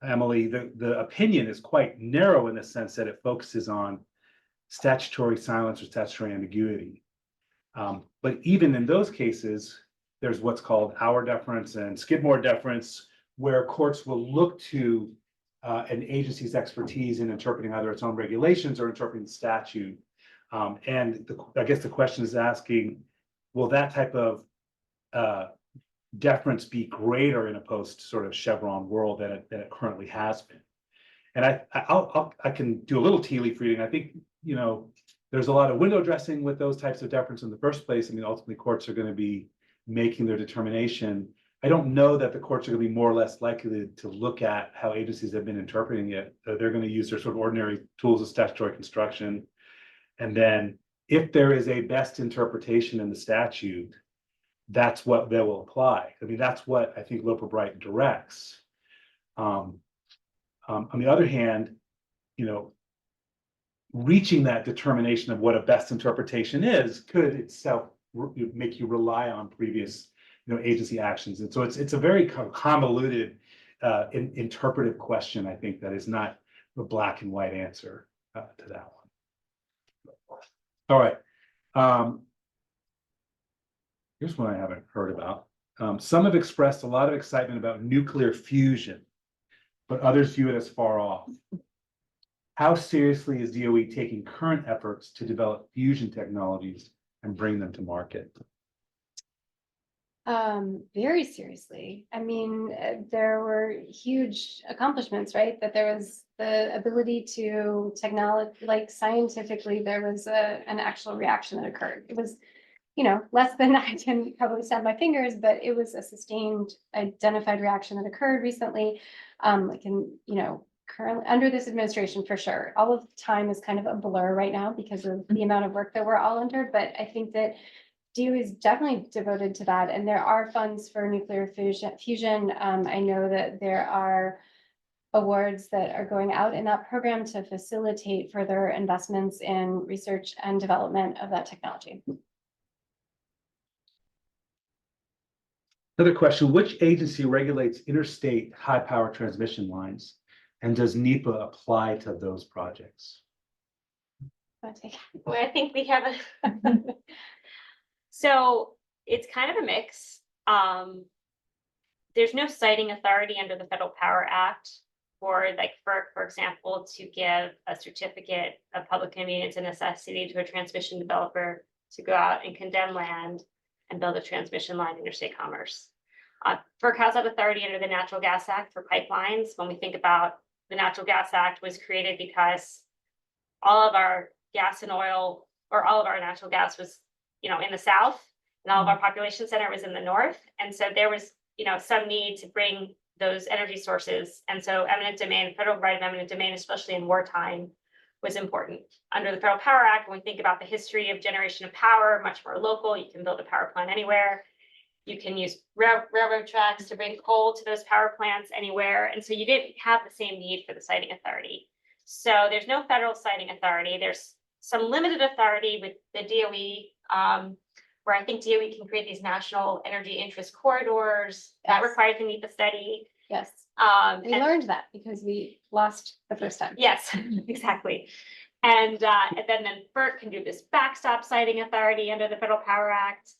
Emily, the opinion is quite narrow in the sense that it focuses on statutory silence or statutory ambiguity. But even in those cases, there's what's called our deference and Skidmore deference, where courts will look to an agency's expertise in interpreting either its own regulations or interpreting the statute. I guess the question is asking, will that type of deference be greater in a post sort of Chevron world than it currently has been? And I can do a little tea leaf reading. I think, there's a lot of window dressing with those types of deference in the first place. I mean, ultimately courts are going to be making their determination. I don't know that the courts are going to be more or less likely to look at how agencies have been interpreting it. They're going to use their sort of ordinary tools of statutory construction. And then if there is a best interpretation in the statute, that's what they will apply. I mean, that's what I think Loper-Bright directs. On the other hand, reaching that determination of what a best interpretation is could itself make you rely on previous agency actions. And so it's a very convoluted interpretive question, I think, that is not a black and white answer to that one. All right. Here's one I haven't heard about. Some have expressed a lot of excitement about nuclear fusion, but others view it as far off. How seriously is DOE taking current efforts to develop fusion technologies and bring them to market? Very seriously. I mean, there were huge accomplishments, right? That there was the ability to scientifically, there was an actual reaction that occurred. It was, less than I can probably snap my fingers, but it was a sustained identified reaction that occurred recently. Currently under this administration, for sure. All of time is kind of a blur right now because of the amount of work that we're all under, but I think that DOE is definitely devoted to that, and there are funds for nuclear fusion. I know that there are awards that are going out in that program to facilitate further investments in research and development of that technology. Another question, which agency regulates interstate high power transmission lines? And does NEPA apply to those projects? Well, I think we have so it's kind of a mix. There's no siting authority under the Federal Power Act for FERC, for example, to give a certificate of public convenience and necessity to a transmission developer to go out and condemn land and build a transmission line interstate commerce. FERC has that authority under the Natural Gas Act for pipelines. When we think about the Natural Gas Act was created because all of our gas and oil, or all of our natural gas was, in the South, and all of our population center was in the North. And so there was, some need to bring those energy sources. And so eminent domain, federal right of eminent domain, especially in wartime, was important. Under the Federal Power Act, when we think about the history of generation of power, much more local, you can build a power plant anywhere. You can use railroad tracks to bring coal to those power plants anywhere. And so you didn't have the same need for the siting authority. So there's no federal siting authority. There's some limited authority with the DOE, where I think DOE can create these national energy interest corridors. That requires a NEPA study. Yes. We learned that because we lost the first time. Yes, exactly. And then FERC can do this backstop siting authority under the Federal Power Act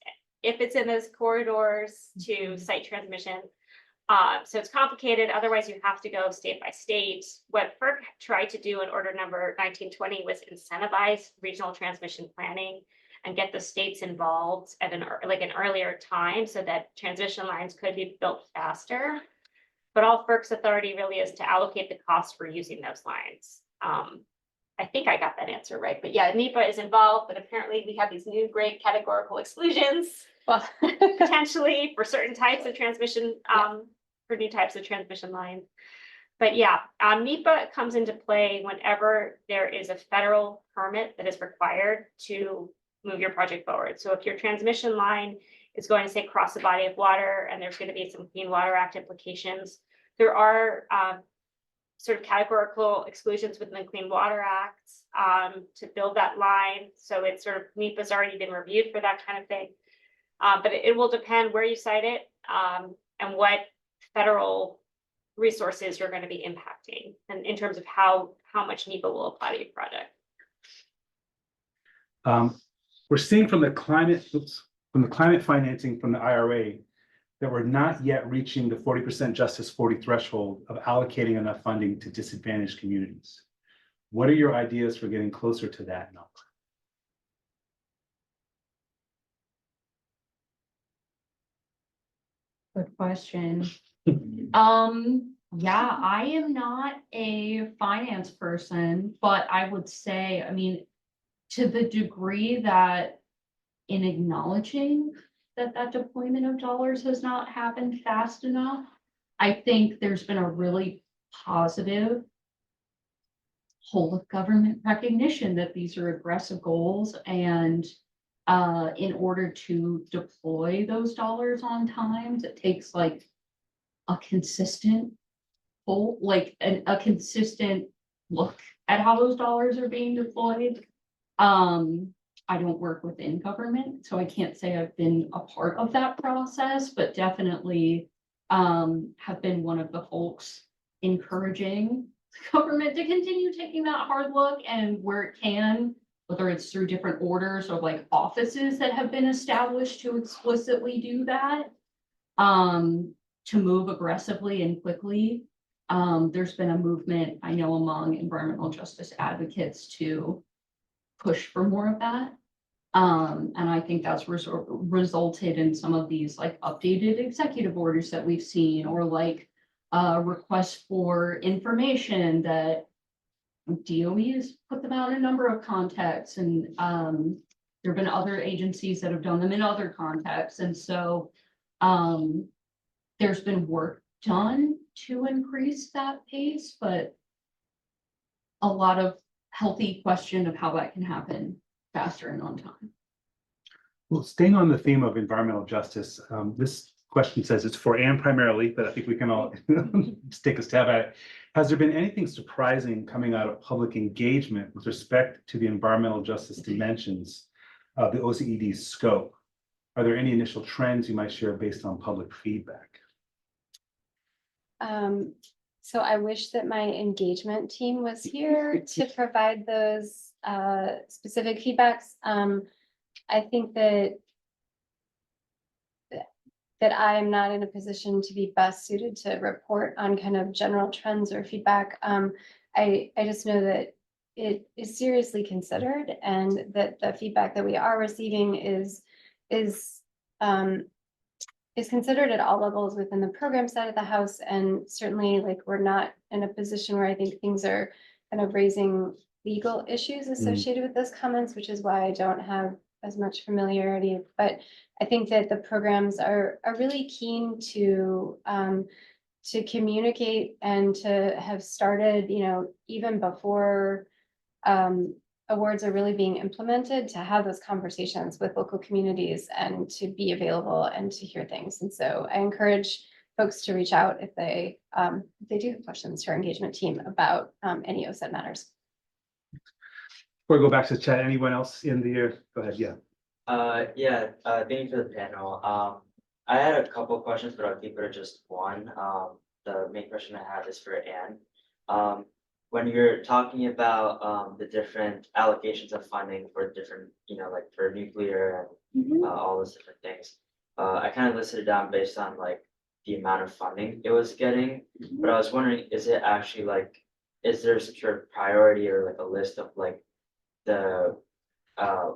if it's in those corridors to site transmission. So it's complicated. Otherwise, you have to go state by state. What FERC tried to do in order number 1920 was incentivize regional transmission planning and get the states involved at an earlier time so that transmission lines could be built faster. But all FERC's authority really is to allocate the cost for using those lines. I think I got that answer right, but yeah, NEPA is involved, but apparently we have these new great categorical exclusions, Well, potentially for certain types of transmission, for new types of transmission lines. But yeah, NEPA comes into play whenever there is a federal permit that is required to move your project forward. So if your transmission line is going to say cross the body of water, and there's going to be some Clean Water Act implications. There are sort of categorical exclusions within the Clean Water Act to build that line. So it's sort of NEPA's already been reviewed for that kind of thing. But it will depend where you cite it and what federal resources you're going to be impacting, and in terms of how much NEPA will apply to your project. We're seeing from the climate financing from the IRA that we're not yet reaching the 40% Justice 40 threshold of allocating enough funding to disadvantaged communities. What are your ideas for getting closer to that number? Good question. Yeah, I am not a finance person, but I would say, I mean, to the degree that in acknowledging that deployment of dollars has not happened fast enough, I think there's been a really positive whole of government recognition that these are aggressive goals, and in order to deploy those dollars on time, it takes like a consistent a consistent look at how those dollars are being deployed. I don't work within government, so I can't say I've been a part of that process, but definitely have been one of the folks encouraging government to continue taking that hard look, and where it can, whether it's through different orders or like offices that have been established to explicitly do that, to move aggressively and quickly. There's been a movement, I know, among environmental justice advocates to push for more of that. And I think that's resulted in some of these like updated executive orders that we've seen, or like requests for information that DOE has put them out in a number of contexts, and there have been other agencies that have done them in other contexts. And so there's been work done to increase that pace, but a lot of healthy question of how that can happen faster and on time. Well, staying on the theme of environmental justice, this question says it's for Anne primarily, but I think we can all just take a stab at it. Has there been anything surprising coming out of public engagement with respect to the environmental justice dimensions of the OCED's scope? Are there any initial trends you might share based on public feedback? So I wish that my engagement team was here to provide those specific feedbacks. I think that I am not in a position to be best suited to report on kind of general trends or feedback. I just know that it is seriously considered, and that the feedback that we are receiving is considered at all levels within the program side of the house. And certainly, like, we're not in a position where I think things are kind of raising legal issues associated with those comments, which is why I don't have as much familiarity. But I think that the programs are really keen to communicate and to have started, you know, even before awards are really being implemented, to have those conversations with local communities and to be available and to hear things. And so I encourage folks to reach out if they do have questions to our engagement team about any OSED matters. Before we go back to the chat, anyone else in the, go ahead, yeah. Thank you for the panel. I had a couple of questions, but I'll keep it to just one. The main question I have is for Anne. When you're talking about the different allocations of funding for different, you know, like for nuclear and all those different things, I kind of listed it down based on like the amount of funding it was getting. But I was wondering, is it actually like, is there some sort of priority or like a list of like the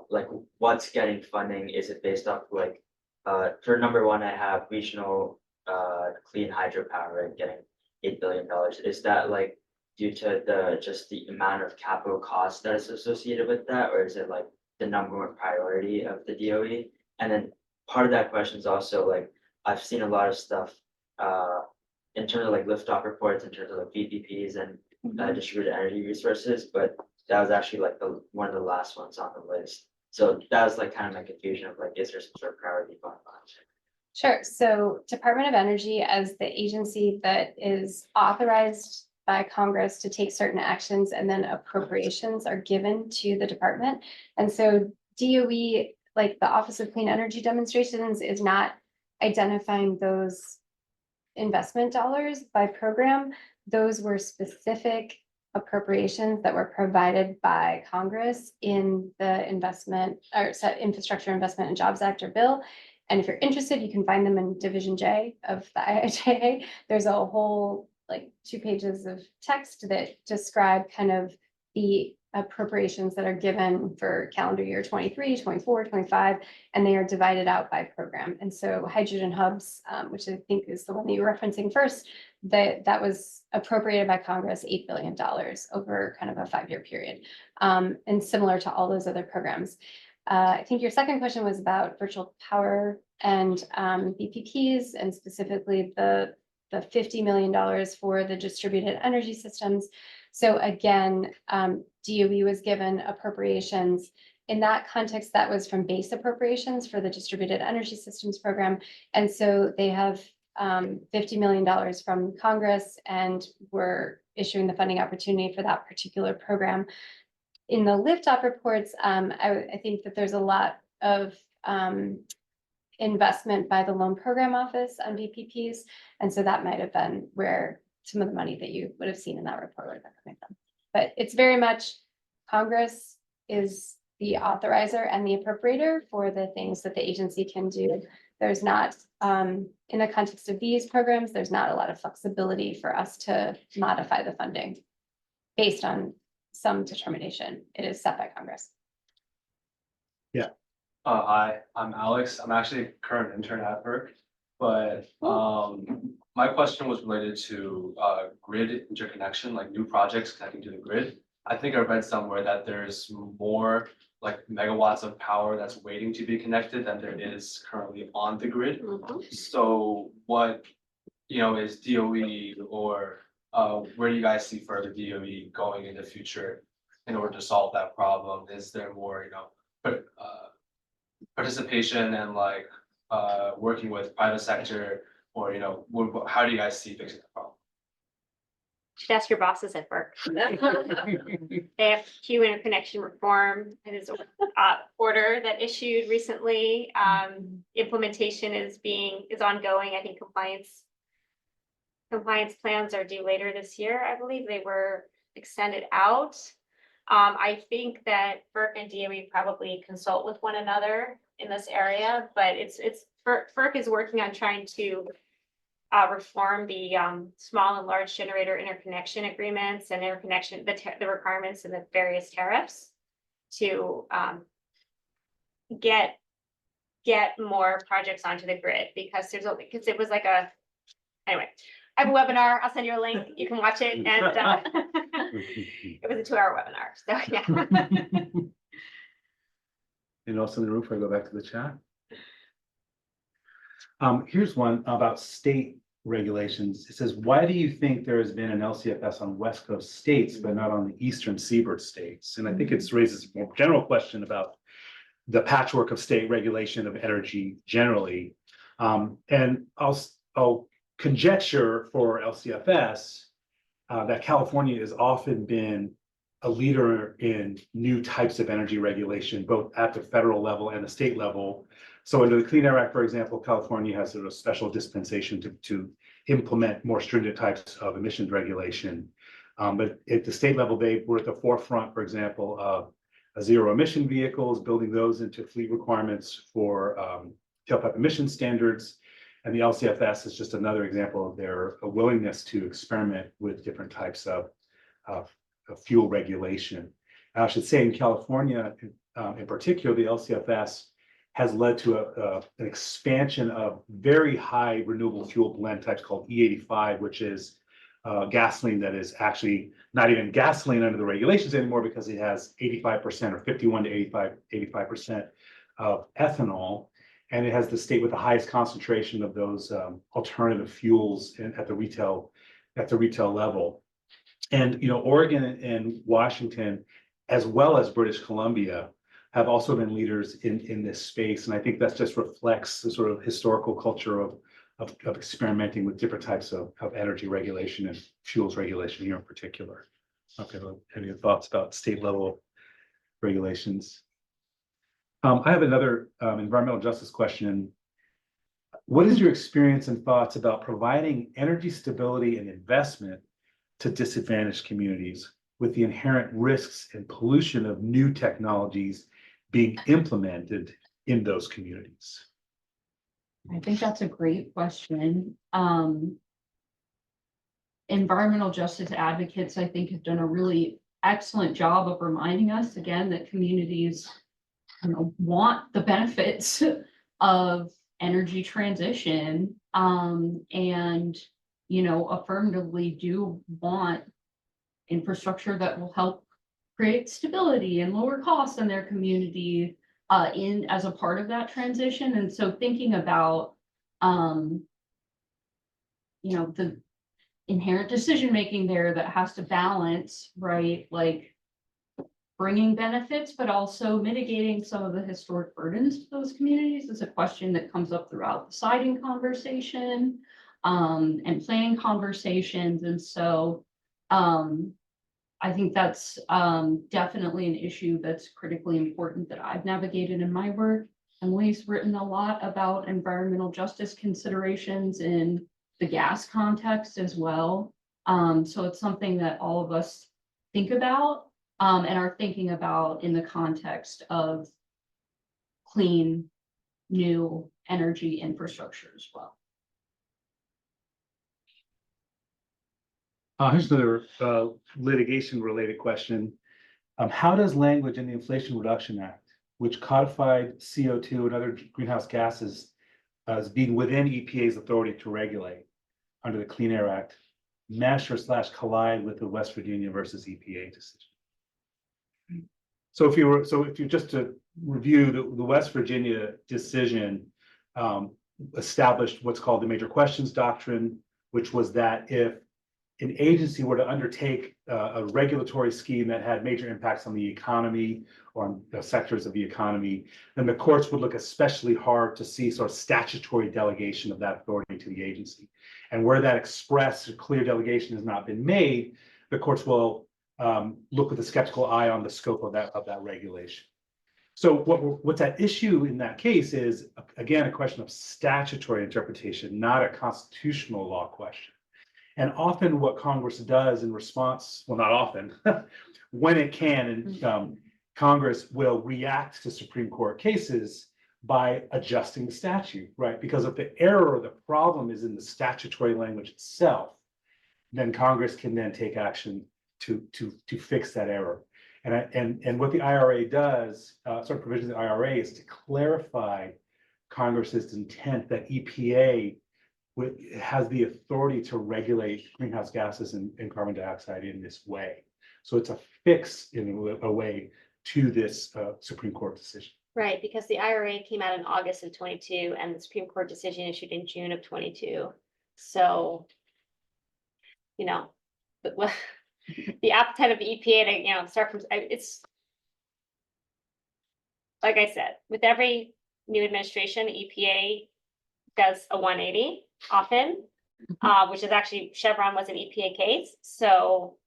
like what's getting funding? Is it based off like for number one, I have regional clean hydropower and getting $8 billion. Is that like due to the amount of capital costs that is associated with that, or is it like the number one priority of the DOE? And then part of that question is also like, I've seen a lot of stuff in terms of like liftoff reports, in terms of like VPPs and distributed energy resources, but that was actually like one of the last ones on the list. So that was like kind of my confusion of like, is there some sort of priority going on? Sure. So Department of Energy, as the agency that is authorized by Congress to take certain actions, and then appropriations are given to the department. And so DOE, like the Office of Clean Energy Demonstrations, is not identifying those investment dollars by program. Those were specific appropriations that were provided by Congress in the investment or Infrastructure Investment and Jobs Act or bill. And if you're interested, you can find them in Division J of the IIJA. There's a whole like 2 pages of text that describe kind of the appropriations that are given for calendar year 23, 24, 25, and they are divided out by program. And so hydrogen hubs, which I think is the one that you were referencing first, that was appropriated by Congress $8 billion over kind of a 5-year period. And similar to all those other programs. I think your second question was about virtual power and BPPs, and specifically the $50 million for the distributed energy systems. So again, DOE was given appropriations. In that context, that was from base appropriations for the distributed energy systems program. And so they have $50 million from Congress, and we're issuing the funding opportunity for that particular program. In the liftoff reports, I think that there's a lot of investment by the Loan Program Office on BPPs. And so that might have been where some of the money that you would have seen in that report would have been coming from. But it's very much Congress is the authorizer and the appropriator for the things that the agency can do. There's not, in the context of these programs, there's not a lot of flexibility for us to modify the funding based on some determination. It is set by Congress. Hi, I'm Alex. I'm actually a current intern at FERC, but my question was related to grid interconnection, like new projects connecting to the grid. I think I read somewhere that there's more like megawatts of power that's waiting to be connected than there is currently on the grid. So what, is DOE or where do you guys see further DOE going in the future in order to solve that problem? Is there more, participation and like working with private sector, or how do you guys see fixing the problem? Should ask your bosses at work. They have Q interconnection reform. It is order that issued recently. Implementation is ongoing. I think compliance plans are due later this year. I believe they were extended out. I think that FERC and DOE probably consult with one another in this area, but FERC is working on trying to reform the small and large generator interconnection agreements and interconnection, the requirements and the various tariffs to get more projects onto the grid, because it was like anyway. I have a webinar. I'll send you a link. You can watch it, and it was a 2-hour webinar. So yeah. And also in the room before I go back to the chat. Here's one about state regulations. It says, why do you think there has been an LCFS on West Coast states, but not on the Eastern Seaboard states? And I think it raises a more general question about the patchwork of state regulation of energy generally. And I'll conjecture for LCFS that California has often been a leader in new types of energy regulation, both at the federal level and the state level. So under the Clean Air Act, for example, California has a special dispensation to implement more stringent types of emissions regulation. But at the state level, they were at the forefront, for example, of zero emission vehicles, building those into fleet requirements for tailpipe emission standards. And the LCFS is just another example of their willingness to experiment with different types of fuel regulation. And I should say in California, in particular, the LCFS has led to an expansion of very high renewable fuel blend types called E85, which is gasoline that is actually not even gasoline under the regulations anymore, because it has 85% or 51 to 85% of ethanol. And it has the state with the highest concentration of those alternative fuels at the retail level. And Oregon and Washington, as well as British Columbia, have also been leaders in this space. And I think that just reflects the sort of historical culture of experimenting with different types of energy regulation and fuels regulation here in particular. Okay, well, any thoughts about state level regulations? I have another environmental justice question. What is your experience and thoughts about providing energy stability and investment to disadvantaged communities with the inherent risks and pollution of new technologies being implemented in those communities? I think that's a great question. Environmental justice advocates, I think, have done a really excellent job of reminding us again that communities, want the benefits of energy transition, and affirmatively do want infrastructure that will help create stability and lower costs in their community, as a part of that transition. And so thinking about the inherent decision making there that has to balance, right, like bringing benefits but also mitigating some of the historic burdens to those communities is a question that comes up throughout the siting conversation, and planning conversations. And so I think that's definitely an issue that's critically important that I've navigated in my work. Emily's written a lot about environmental justice considerations in the gas context as well. So it's something that all of us think about, and are thinking about in the context of clean, new energy infrastructure as well. Here's another litigation related question. How does language in the Inflation Reduction Act, which codified CO2 and other greenhouse gases as being within EPA's authority to regulate under the Clean Air Act, mesh or collide with the West Virginia versus EPA decision? So if you just to review the West Virginia decision, established what's called the major questions doctrine, which was that if an agency were to undertake a regulatory scheme that had major impacts on the economy or on the sectors of the economy, then the courts would look especially hard to see sort of statutory delegation of that authority to the agency. And where that express or clear delegation has not been made, the courts will look with a skeptical eye on the scope of that regulation. So what's at issue in that case is, again, a question of statutory interpretation, not a constitutional law question. And often what Congress does in response, well, not often, when it can, and Congress will react to Supreme Court cases by adjusting the statute, right? Because if the error or the problem is in the statutory language itself, then Congress can then take action to fix that error. And what the IRA does, sort of provisions of the IRA, is to clarify Congress's intent that EPA has the authority to regulate greenhouse gases and carbon dioxide in this way. So it's a fix in a way to this Supreme Court decision. Right, because the IRA came out in August of 22 and the Supreme Court decision issued in June of 22. So, the appetite of the EPA to, start from, it's like I said, with every new administration, the EPA does a 180 often, which is actually Chevron was an EPA case. So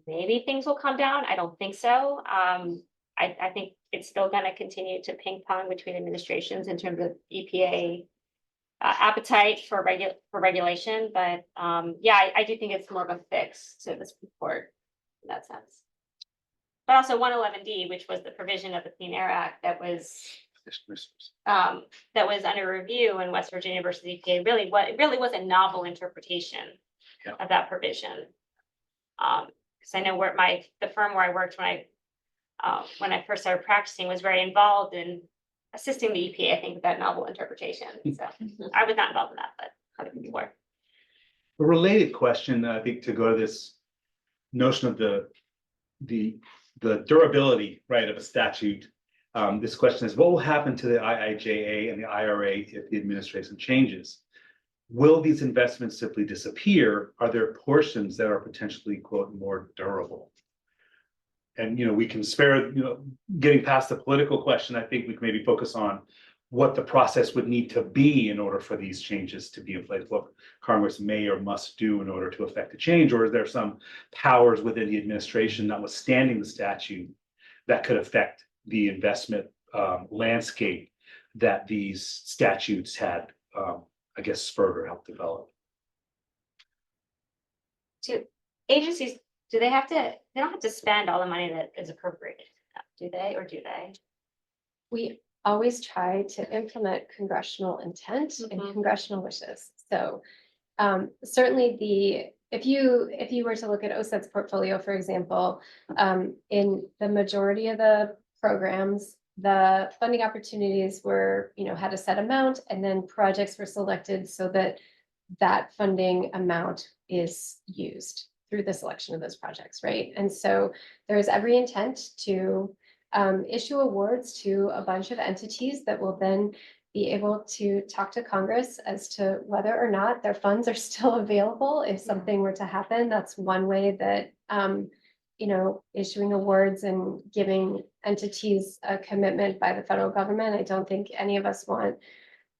maybe things will come down. I don't think so. I think it's still going to continue to ping pong between administrations in terms of EPA appetite for regulation. But I do think it's more of a fix to this report in that sense. But also 111D, which was the provision of the Clean Air Act that was under review in West Virginia versus EPA, really was a novel interpretation of that provision. Because I know the firm where I worked when I first started practicing was very involved in assisting the EPA, I think, with that novel interpretation. So I was not involved in that, but other people were. A related question, I think, to go to this notion of the durability, right, of a statute. This question is, what will happen to the IIJA and the IRA if the administration changes? Will these investments simply disappear? Are there portions that are potentially, quote, more durable? and, you know, we can spare, you know, getting past the political question, I think we can maybe focus on what the process would need to be in order for these changes to be in place, what Congress may or must do in order to effect a change, or is there some powers within the administration, notwithstanding the statute, that could affect the investment landscape that these statutes had, I guess, spurred or helped develop? Do agencies, do they have to, they don't have to spend all the money that is appropriated, do they, or do they? We always try to implement congressional intent and Mhm. congressional wishes. So certainly if you were to look at OSET's portfolio, for example, in the majority of the programs, the funding opportunities were, you know, had a set amount, and then projects were selected so that that funding amount is used through the selection of those projects, right? And so there's every intent to issue awards to a bunch of entities that will then be able to talk to Congress as to whether or not their funds are still available if something were to happen. That's one way that, you know, issuing awards and giving entities a commitment by the federal government. I don't think any of us want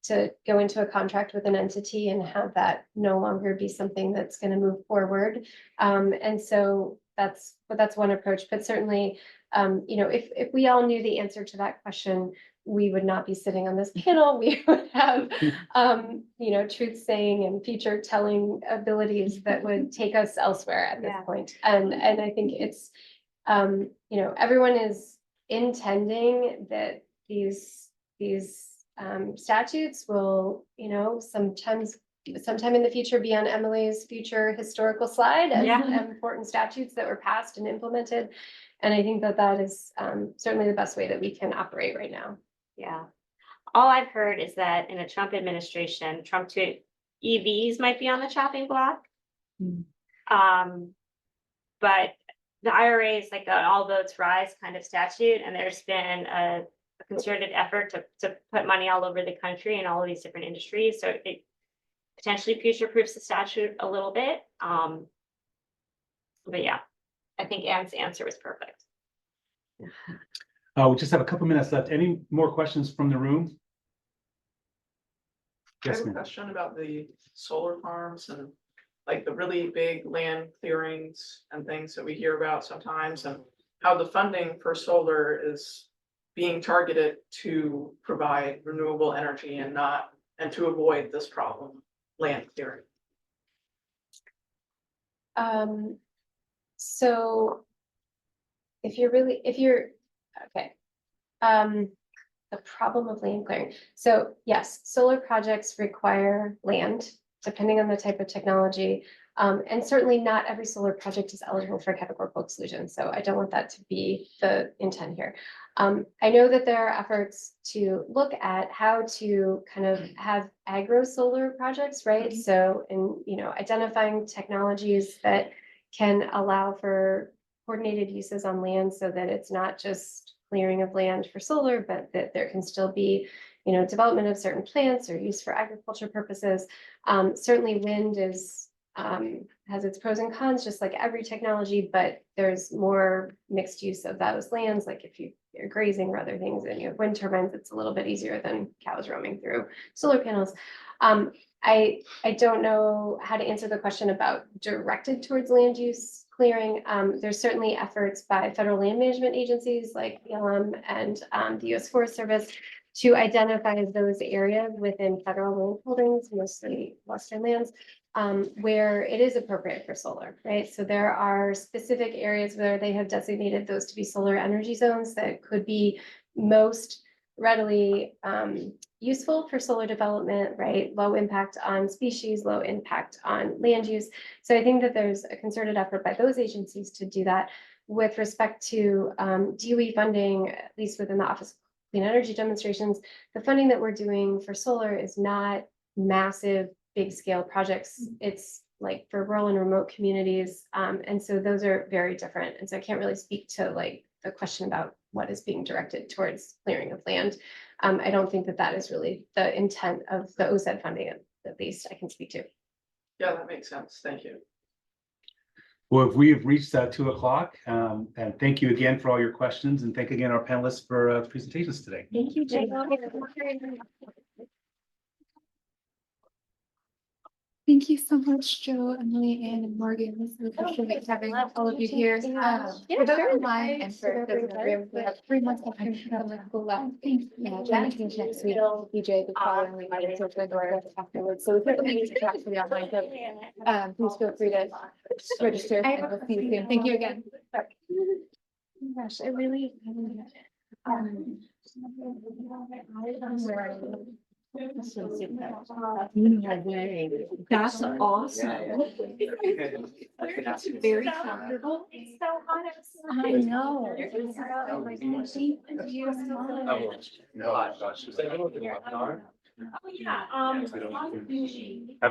to go into a contract with an entity and have that no longer be something that's going to move forward. And so that's one approach, but certainly, you know, if we all knew the answer to that question, we would not be sitting on this panel. We would have, you know, truth saying and future telling abilities that would take us elsewhere at this Yeah. point. And I think it's, you know, everyone is intending that these statutes will, you know, sometime in the future be on Emily's future historical slide as Yeah. important statutes that were passed and implemented. And I think that is certainly the best way that we can operate right now. Yeah. All I've heard is that in a Trump administration, Trump to EVs might be on the chopping block. But the IRA is like an all votes rise kind of statute, and there's been a concerted effort to put money all over the country in all of these different industries. So it potentially future proofs the statute a little bit. But yeah, I think Anne's answer was perfect. We just have a couple minutes left. Any more questions from the room? I Yes, have a ma'am. question about the solar farms and like the really big land clearings and things that we hear about sometimes, and how the funding for solar is being targeted to provide renewable energy and to avoid this problem, land clearing. So if you're okay. The problem of land clearing. So yes, solar projects require land, depending on the type of technology. And certainly not every solar project is eligible for categorical exclusion. So I don't want that to be the intent here. I know that there are efforts to look at how to kind of have agro solar projects, right? So you know, identifying technologies that can allow for coordinated uses on land so that it's not just clearing of land for solar, but that there can still be, you know, development of certain plants or use for agriculture purposes. Certainly wind has its pros and cons, just like every technology, but there's more mixed use of those lands. Like if you're grazing or other things and you have wind turbines, it's a little bit easier than cows roaming through solar panels. I don't know how to answer the question about directed towards land use clearing. There's certainly efforts by federal land management agencies like ELM and the US Forest Service to identify those areas within federal land holdings, mostly western lands, where it is appropriate for solar, right? So there are specific areas where they have designated those to be solar energy zones that could be most readily useful for solar development, right? Low impact on species, low impact on land use. So I think that there's a concerted effort by those agencies to do that. With respect to DOE funding, at least within the Office of Clean Energy Demonstrations, the funding that we're doing for solar is not massive, big scale projects. It's like for rural and remote communities. And so those are very different. And so I can't really speak to like the question about what is being directed towards clearing of land. I don't think that that is really the intent of the OSED funding, at least I can speak to. Yeah, that makes sense. Thank you. Well, we have reached 2 o'clock, and thank you again for all your questions, and thank again our panelists for presentations today. Thank you, Jay. Thank you so much, Joe, Emily, Ann, and Morgan. We appreciate having all of you here. For those online and for those in the room, we have 3 months of summer school left. Yeah, Jen comes next week, DJ the following week, and so we're going afterwards. So we put the link to track for the online, so please feel free to register and we'll see you soon. Thank you again. Gosh, I really. No way. That's awesome. That's very comfortable. It's so hot outside. I know. You're Oh, gosh. Oh, yeah, Have a